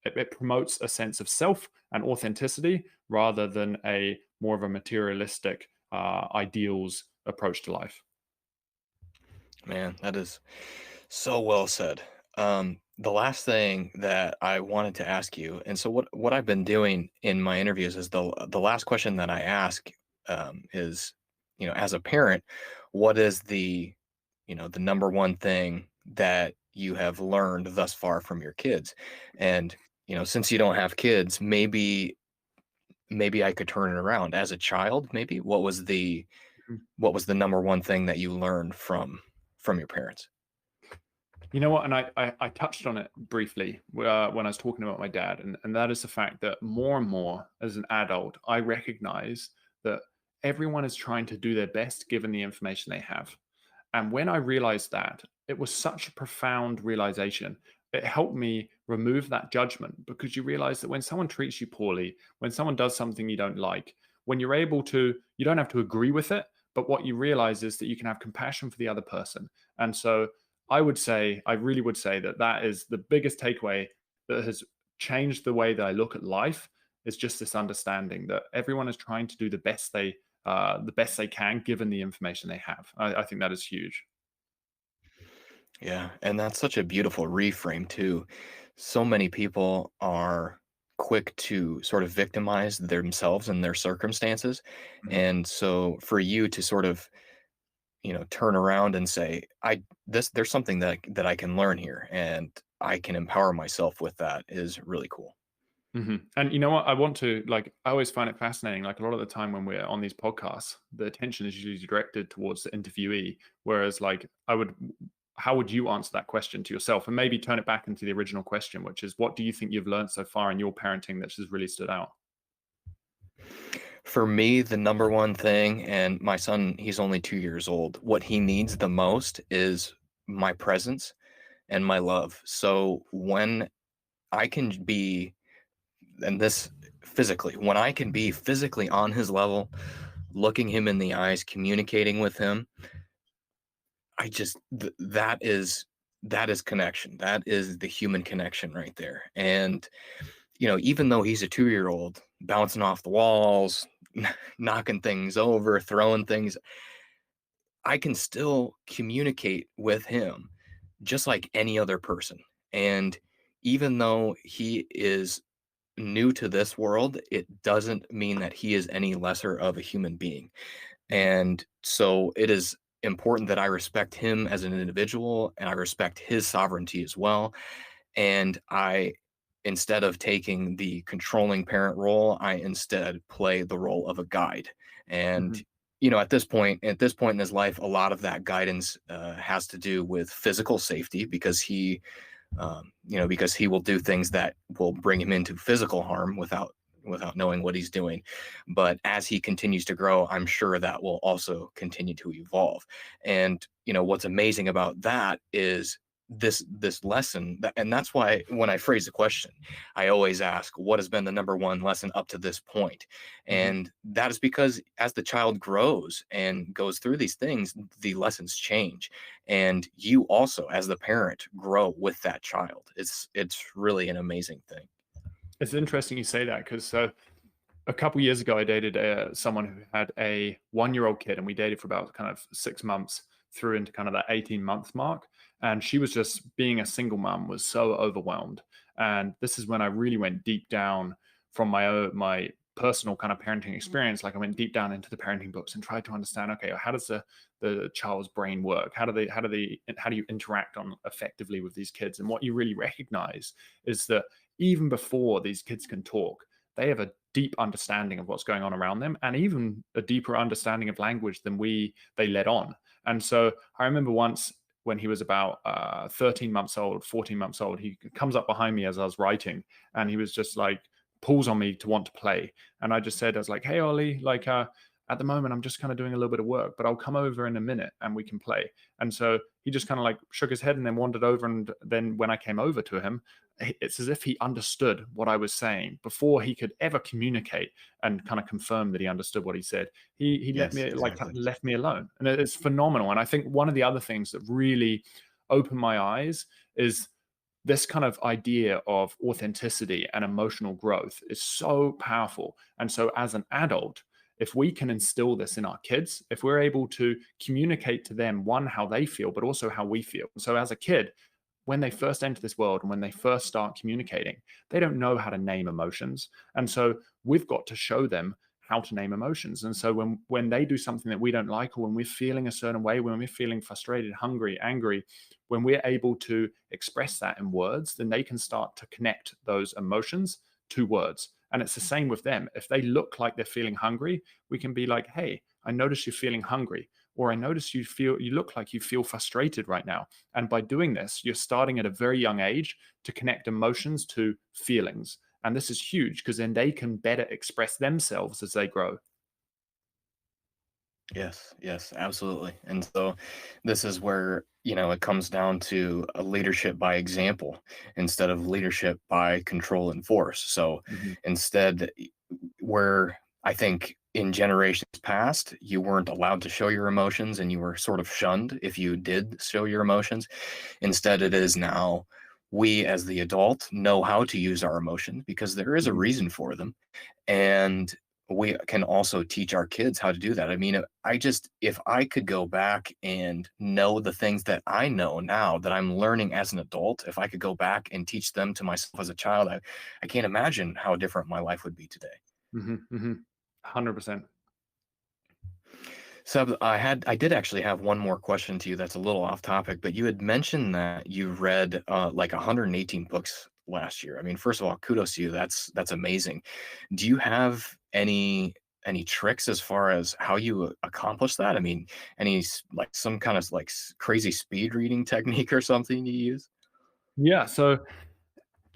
it promotes a sense of self and authenticity rather than a more of a materialistic ideals approach to life. Man, that is so well said. The last thing that I wanted to ask you, and so what I've been doing in my interviews is the last question that I ask is, as a parent, what is the number one thing that you have learned thus far from your kids? And since you don't have kids, maybe I could turn it around. As a child, maybe what was the number one thing that you learned from your parents? You know what? And I touched on it briefly when I was talking about my dad, and that is the fact that more and more as an adult, I recognize that everyone is trying to do their best given the information they have. And when I realized that, it was such a profound realization. It helped me remove that judgment because you realize that when someone treats you poorly, when someone does something you don't like, when you're able to, you don't have to agree with it, but what you realize is that you can have compassion for the other person. And so I really would say that that is the biggest takeaway that has changed the way that I look at life is just this understanding that everyone is trying to do the best they can given the information they have. I think that is huge. Yeah, and that's such a beautiful reframe too. So many people are quick to sort of victimize themselves and their circumstances. Mhm. And so for you to sort of, turn around and say, there's something that I can learn here and I can empower myself with that is really cool. And you know what? I want to like. I always find it fascinating. Like a lot of the time when we're on these podcasts, the attention is usually directed towards the interviewee. Whereas, like, how would you answer that question to yourself, and maybe turn it back into the original question, which is, what do you think you've learned so far in your parenting that has really stood out? For me, the number one thing, and my son, he's only 2 years old, what he needs the most is my presence and my love. So when I can be, and this physically, when I can be physically on his level, looking him in the eyes, communicating with him, that is connection. That is the human connection right there. And even though he's a 2 year old bouncing off the walls, knocking things over, throwing things, I can still communicate with him just like any other person. And even though he is new to this world, it doesn't mean that he is any lesser of a human being. Mhm. And so it is important that I respect him as an individual and I respect his sovereignty as well. And instead of taking the controlling parent role, I instead play the role of a guide. And Mhm. at this point in his life, a lot of that guidance has to do with physical safety because he will do things that will bring him into physical harm without knowing what he's doing. But as he continues to grow, I'm sure that will also continue to evolve. And what's amazing about that is this lesson and that's why when I phrase the question, I always ask, what has been the number one lesson up to this point? Mhm. And that is because as the child grows and goes through these things, the lessons change, and you also as the parent grow with that child. It's really an amazing thing. It's interesting you say that because a couple years ago, I dated someone who had a 1-year-old kid, and we dated for about kind of 6 months through into kind of that 18-month mark. And she was just being a single mom was so overwhelmed. And this is when I really went deep down from my personal kind of parenting experience. Like I went deep down into the parenting books and tried to understand, okay, how does the child's brain work? How do you interact on effectively with these kids? And what you really recognize is that even before these kids can talk, they have a deep understanding of what's going on around them and even a deeper understanding of language than they let on. And so I remember once when he was about 13 months old, 14 months old, he comes up behind me as I was writing and he was just like pulls on me to want to play. And I just said, I was like, hey, Ollie, like, at the moment, I'm just kind of doing a little bit of work, but I'll come over in a minute and we can play. And so he just kind of like shook his head and then wandered over. And then when I came over to him, it's as if he understood what I was saying before he could ever communicate and kind of confirm that he understood what he said. He let Yes, me like exactly. left me alone, and it's phenomenal. And I think one of the other things that really opened my eyes is this kind of idea of authenticity and emotional growth is so powerful. And so as an adult, if we can instill this in our kids, if we're able to communicate to them, one, how they feel, but also how we feel. So as a kid, when they first enter this world and when they first start communicating, they don't know how to name emotions. And so we've got to show them how to name emotions. And so when they do something that we don't like, or when we're feeling a certain way, when we're feeling frustrated, hungry, angry, when we're able to express that in words, then they can start to connect those emotions to words. And it's the same with them. If they look like they're feeling hungry, we can be like, hey, I notice you're feeling hungry, or I notice you look like you feel frustrated right now. And by doing this, you're starting at a very young age to connect emotions to feelings. And this is huge because then they can better express themselves as they grow. Yes, yes, absolutely. And so this is where, it comes down to a leadership by example instead of leadership by control and force. So Mhm. instead, where I think in generations past, you weren't allowed to show your emotions and you were sort of shunned if you did show your emotions. Instead, it is now we as the adult know how to use our emotions because there is a Mhm. reason for them. And we can also teach our kids how to do that. I mean, if I could go back and know the things that I know now that I'm learning as an adult, if I could go back and teach them to myself as a child, I can't imagine how different my life would be today. Mhm. Mhm. 100%. So I did actually have one more question to you that's a little off topic, but you had mentioned that you read like 118 books last year. I mean, first of all, kudos to you. That's amazing. Do you have any tricks as far as how you accomplish that? I mean, like some kind of like crazy speed reading technique or something you use? Yeah. So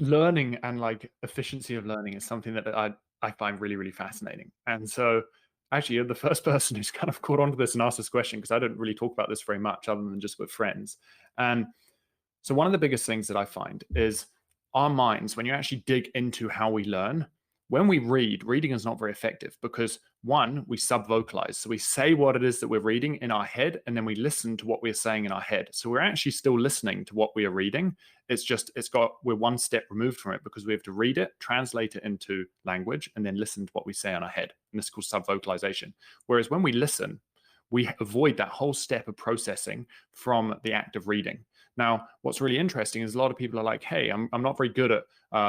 learning and like efficiency of learning is something that I find really, really fascinating. And so actually, you're the first person who's kind of caught onto this and asked this question, because I don't really talk about this very much other than just with friends. And so one of the biggest things that I find is our minds, when you actually dig into how we learn, when we read, reading is not very effective because one, we sub-vocalize. So we say what it is that we're reading in our head, and then we listen to what we're saying in our head. So we're actually still listening to what we are reading. We're one step removed from it because we have to read it, translate it into language, and then listen to what we say in our head. And this is called sub-vocalization. Whereas when we listen, we avoid that whole step of processing from the act of reading. Now, what's really interesting is a lot of people are like, hey, I'm not very good at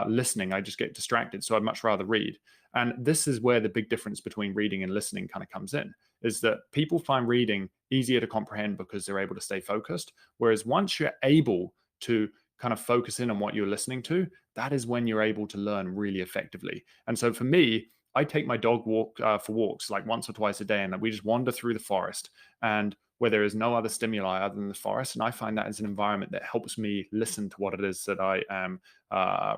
listening. I just get distracted. So I'd much rather read. And this is where the big difference between reading and listening kind of comes in, is that people find reading easier to comprehend because they're able to stay focused. Whereas once you're able to kind of focus in on what you're listening to, that is when you're able to learn really effectively. And so for me, I take my dog for walks like once or twice a day, and we just wander through the forest, and where there is no other stimuli other than the forest. And I find that as an environment that helps me listen to what it is that I am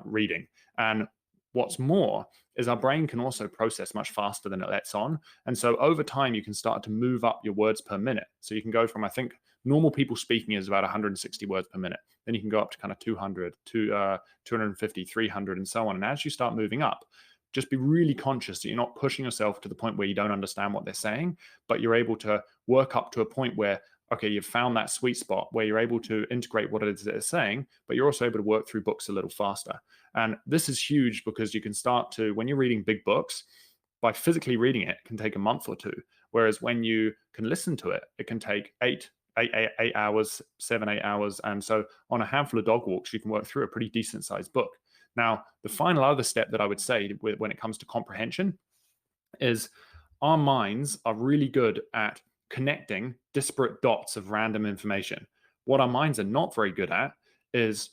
reading. And what's more is our brain can also process much faster than it lets on. And so over time, you can start to move up your words per minute. So you can go from, I think, normal people speaking is about 160 words per minute. Then you can go up to kind of 200, 250, 300, and so on. And as you start moving up, just be really conscious that you're not pushing yourself to the point where you don't understand what they're saying, but you're able to work up to a point where, okay, you've found that sweet spot where you're able to integrate what it is that they're saying, but you're also able to work through books a little faster. And this is huge because you can start to, when you're reading big books, by physically reading it, it can take a month or two. Whereas when you can listen to it, it can take 8 hours, 7, 8 hours. And so on a handful of dog walks, you can work through a pretty decent sized book. Now, the final other step that I would say when it comes to comprehension is our minds are really good at connecting disparate dots of random information. What our minds are not very good at is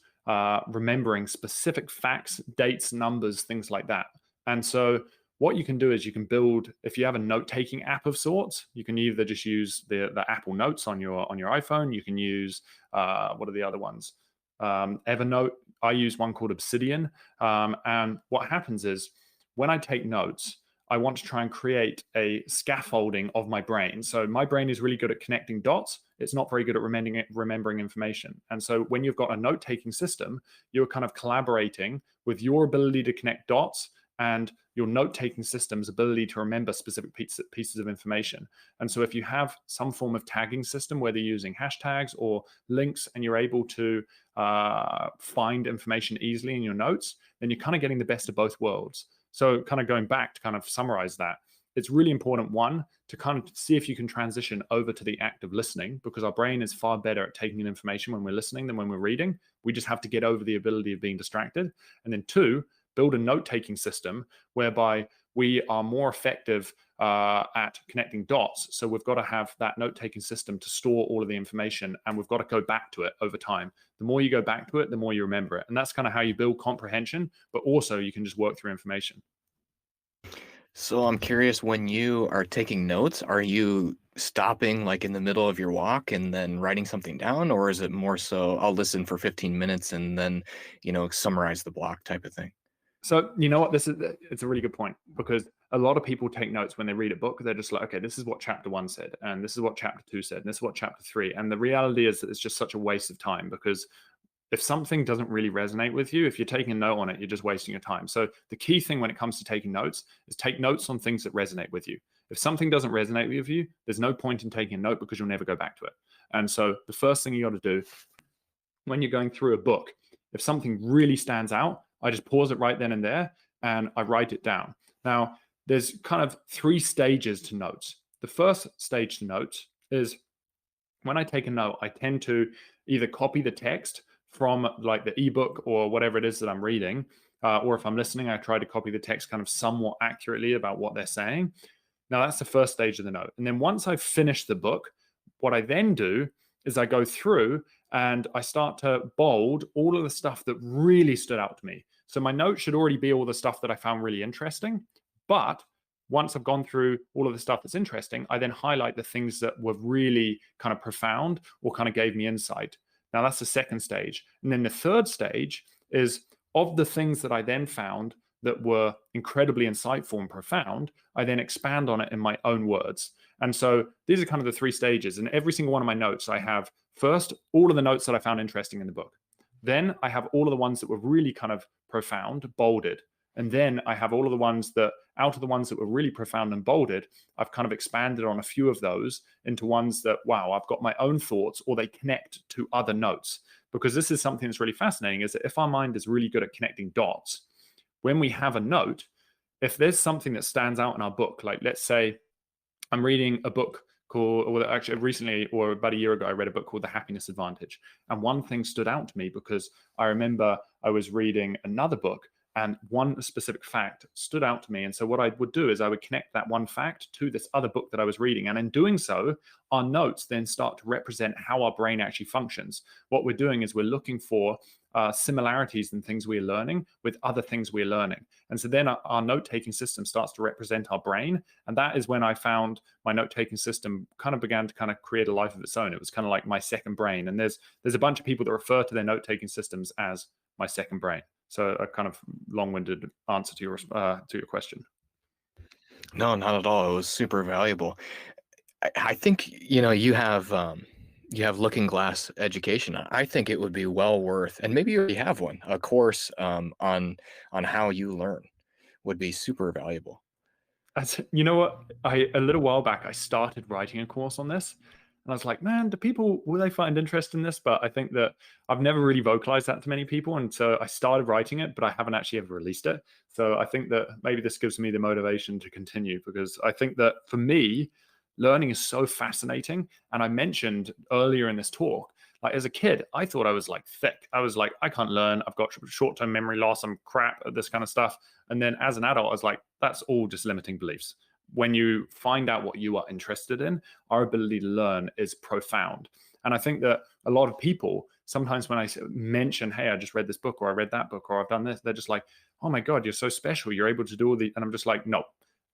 remembering specific facts, dates, numbers, things like that. And so what you can do is you can build, if you have a note-taking app of sorts, you can either just use the Apple Notes on your iPhone. You can use, what are the other ones? Evernote. I use one called Obsidian. And what happens is when I take notes, I want to try and create a scaffolding of my brain. So my brain is really good at connecting dots. It's not very good at remembering information. And so when you've got a note-taking system, you're kind of collaborating with your ability to connect dots and your note-taking system's ability to remember specific pieces of information. And so if you have some form of tagging system, whether you're using hashtags or links, and you're able to find information easily in your notes, then you're kind of getting the best of both worlds. So kind of going back to kind of summarize that, it's really important, one, to kind of see if you can transition over to the act of listening, because our brain is far better at taking in information when we're listening than when we're reading. We just have to get over the ability of being distracted. And then two, build a note-taking system whereby we are more effective at connecting dots. So we've got to have that note-taking system to store all of the information, and we've got to go back to it over time. The more you go back to it, the more you remember it. And that's kind of how you build comprehension, but also you can just work through information. So I'm curious, when you are taking notes, are you stopping like in the middle of your walk and then writing something down, or is it more so I'll listen for 15 minutes and then, summarize the block type of thing? So you know what, it's a really good point, because a lot of people take notes when they read a book. They're just like, okay, this is what chapter 1 said, and this is what chapter 2 said, and this is what chapter 3. And the reality is that it's just such a waste of time, because if something doesn't really resonate with you, if you're taking a note on it, you're just wasting your time. So the key thing when it comes to taking notes is take notes on things that resonate with you. If something doesn't resonate with you, there's no point in taking a note, because you'll never go back to it. And so the first thing you got to do when you're going through a book, if something really stands out, I just pause it right then and there and I write it down. Now, there's kind of 3 stages to notes. The first stage to notes is when I take a note, I tend to either copy the text from like the ebook or whatever it is that I'm reading, or if I'm listening, I try to copy the text kind of somewhat accurately about what they're saying. Now, that's the first stage of the note. And then once I've finished the book, what I then do is I go through and I start to bold all of the stuff that really stood out to me. So my note should already be all the stuff that I found really interesting. But once I've gone through all of the stuff that's interesting, I then highlight the things that were really kind of profound or kind of gave me insight. Now, that's the second stage. And then the third stage is, of the things that I then found that were incredibly insightful and profound, I then expand on it in my own words. And so these are kind of the 3 stages. And every single one of my notes, I have first all of the notes that I found interesting in the book. Then I have all of the ones that were really kind of profound, bolded. And then I have all of the ones that, out of the ones that were really profound and bolded, I've kind of expanded on a few of those into ones that, wow, I've got my own thoughts, or they connect to other notes. Because this is something that's really fascinating, is that if our mind is really good at connecting dots, when we have a note, if there's something that stands out in our book, like let's say I'm reading a book called, or actually recently, or about a year ago, I read a book called The Happiness Advantage. And one thing stood out to me because I remember I was reading another book and one specific fact stood out to me. And so what I would do is I would connect that one fact to this other book that I was reading. And in doing so, our notes then start to represent how our brain actually functions. What we're doing is we're looking for similarities in things we're learning with other things we're learning. And so then our note-taking system starts to represent our brain. And that is when I found my note-taking system kind of began to kind of create a life of its own. It was kind of like my second brain. And there's a bunch of people that refer to their note-taking systems as my second brain. So a kind of long-winded answer to your question. No, not at all. It was super valuable. I think you have Looking Glass education. I think it would be well worth, and maybe you already have one, a course on how you learn would be super valuable. You know what? A little while back, I started writing a course on this. And I was like, man, will they find interest in this? But I think that I've never really vocalized that to many people. And so I started writing it, but I haven't actually ever released it. So I think that maybe this gives me the motivation to continue, because I think that for me, learning is so fascinating. And I mentioned earlier in this talk, like as a kid, I thought I was like thick. I was like, I can't learn. I've got short-term memory loss. I'm crap at this kind of stuff. And then as an adult, I was like, that's all just limiting beliefs. When you find out what you are interested in, our ability to learn is profound. And I think that a lot of people, sometimes when I mention, hey, I just read this book, or I read that book, or I've done this, they're just like, oh my God, you're so special. You're able to do all the, and I'm just like, no,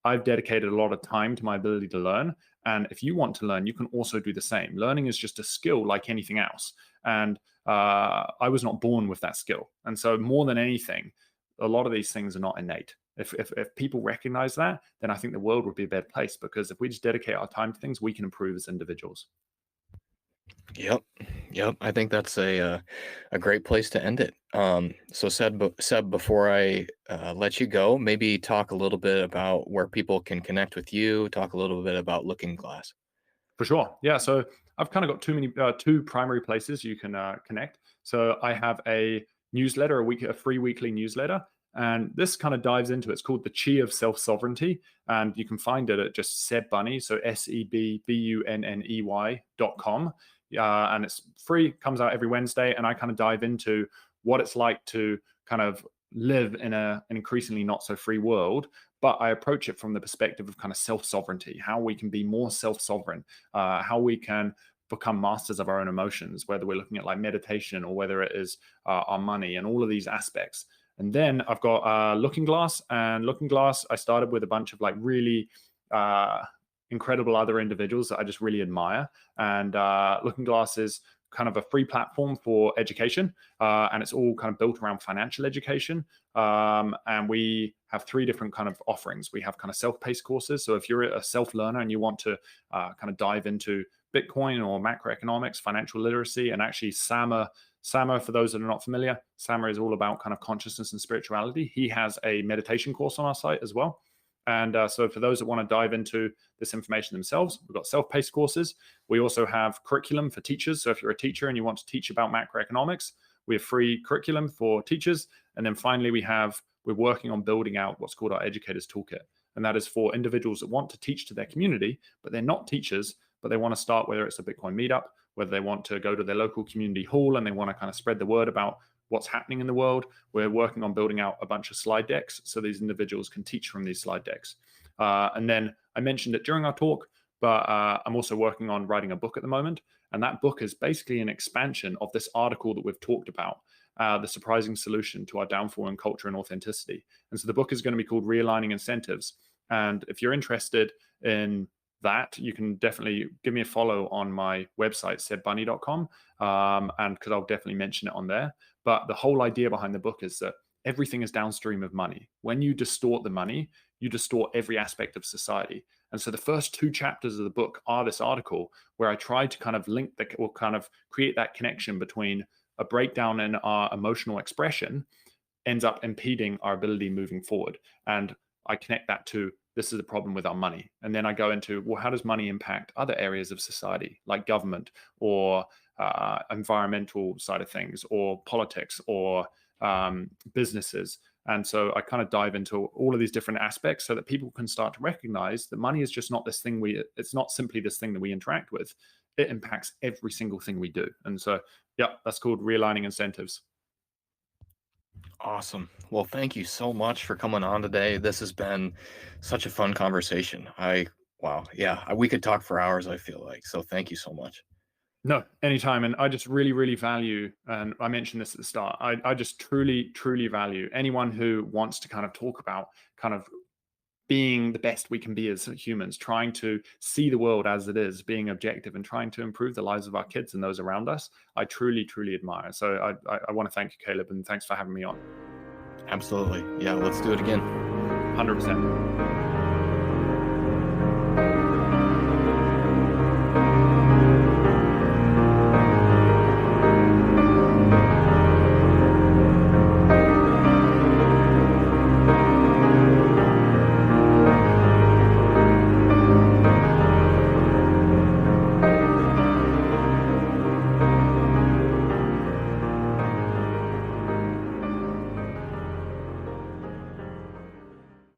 I've dedicated a lot of time to my ability to learn. And if you want to learn, you can also do the same. Learning is just a skill like anything else. And I was not born with that skill. And so more than anything, a lot of these things are not innate. If people recognize that, then I think the world would be a better place, because if we just dedicate our time to things, we can improve as individuals. Yep. Yep. I think that's a great place to end it. So Seb, before I let you go, maybe talk a little bit about where people can connect with you, talk a little bit about Looking Glass. For sure. Yeah. So I've kind of got two primary places you can connect. So I have a newsletter, a free weekly newsletter. And this kind of dives into it's called the Chi of Self Sovereignty. And you can find it at just Seb Bunney. So SEBBUNNEY.com. And it's free, comes out every Wednesday. And I kind of dive into what it's like to kind of live in an increasingly not so free world, but I approach it from the perspective of kind of self-sovereignty, how we can be more self-sovereign, how we can become masters of our own emotions, whether we're looking at like meditation or whether it is our money and all of these aspects. And then I've got Looking Glass, and Looking Glass, I started with a bunch of like really incredible other individuals that I just really admire. And Looking Glass is kind of a free platform for education, and it's all kind of built around financial education. And we have three different kind of offerings. We have kind of self-paced courses. So if you're a self-learner and you want to kind of dive into Bitcoin or macroeconomics, financial literacy, and actually Sama, for those that are not familiar, Sama is all about kind of consciousness and spirituality. He has a meditation course on our site as well. And so for those that want to dive into this information themselves, we've got self-paced courses. We also have curriculum for teachers. So if you're a teacher and you want to teach about macroeconomics, we have free curriculum for teachers. And then finally, we're working on building out what's called our Educators Toolkit. And that is for individuals that want to teach to their community, but they're not teachers, but they want to start, whether it's a Bitcoin meetup, whether they want to go to their local community hall and they want to kind of spread the word about what's happening in the world. We're working on building out a bunch of slide decks so these individuals can teach from these slide decks. And then I mentioned it during our talk, but I'm also working on writing a book at the moment. And that book is basically an expansion of this article that we've talked about, the surprising solution to our downfall in culture and authenticity. And so the book is going to be called Realigning Incentives. And if you're interested in that, you can definitely give me a follow on my website, sebbunny.com, and because I'll definitely mention it on there. But the whole idea behind the book is that everything is downstream of money. When you distort the money, you distort every aspect of society. And so the first two chapters of the book are this article where I try to kind of create that connection between a breakdown in our emotional expression ends up impeding our ability moving forward. And I connect that to this is a problem with our money. And then I go into, well, how does money impact other areas of society, like government or environmental side of things, or politics, or businesses? And so I kind of dive into all of these different aspects so that people can start to recognize that money is just not this thing it's not simply this thing that we interact with. It impacts every single thing we do. And so, yeah, that's called Realigning Incentives. Awesome. Well, thank you so much for coming on today. This has been such a fun conversation. Wow. Yeah, we could talk for hours, I feel like. So thank you so much. No, anytime. And I just really, really value, and I mentioned this at the start, I just truly, truly value anyone who wants to kind of talk about kind of being the best we can be as humans, trying to see the world as it is, being objective, and trying to improve the lives of our kids and those around us. I truly, truly admire. So I want to thank you, Caleb, and thanks for having me on. Absolutely. Yeah, let's do it again. 100%.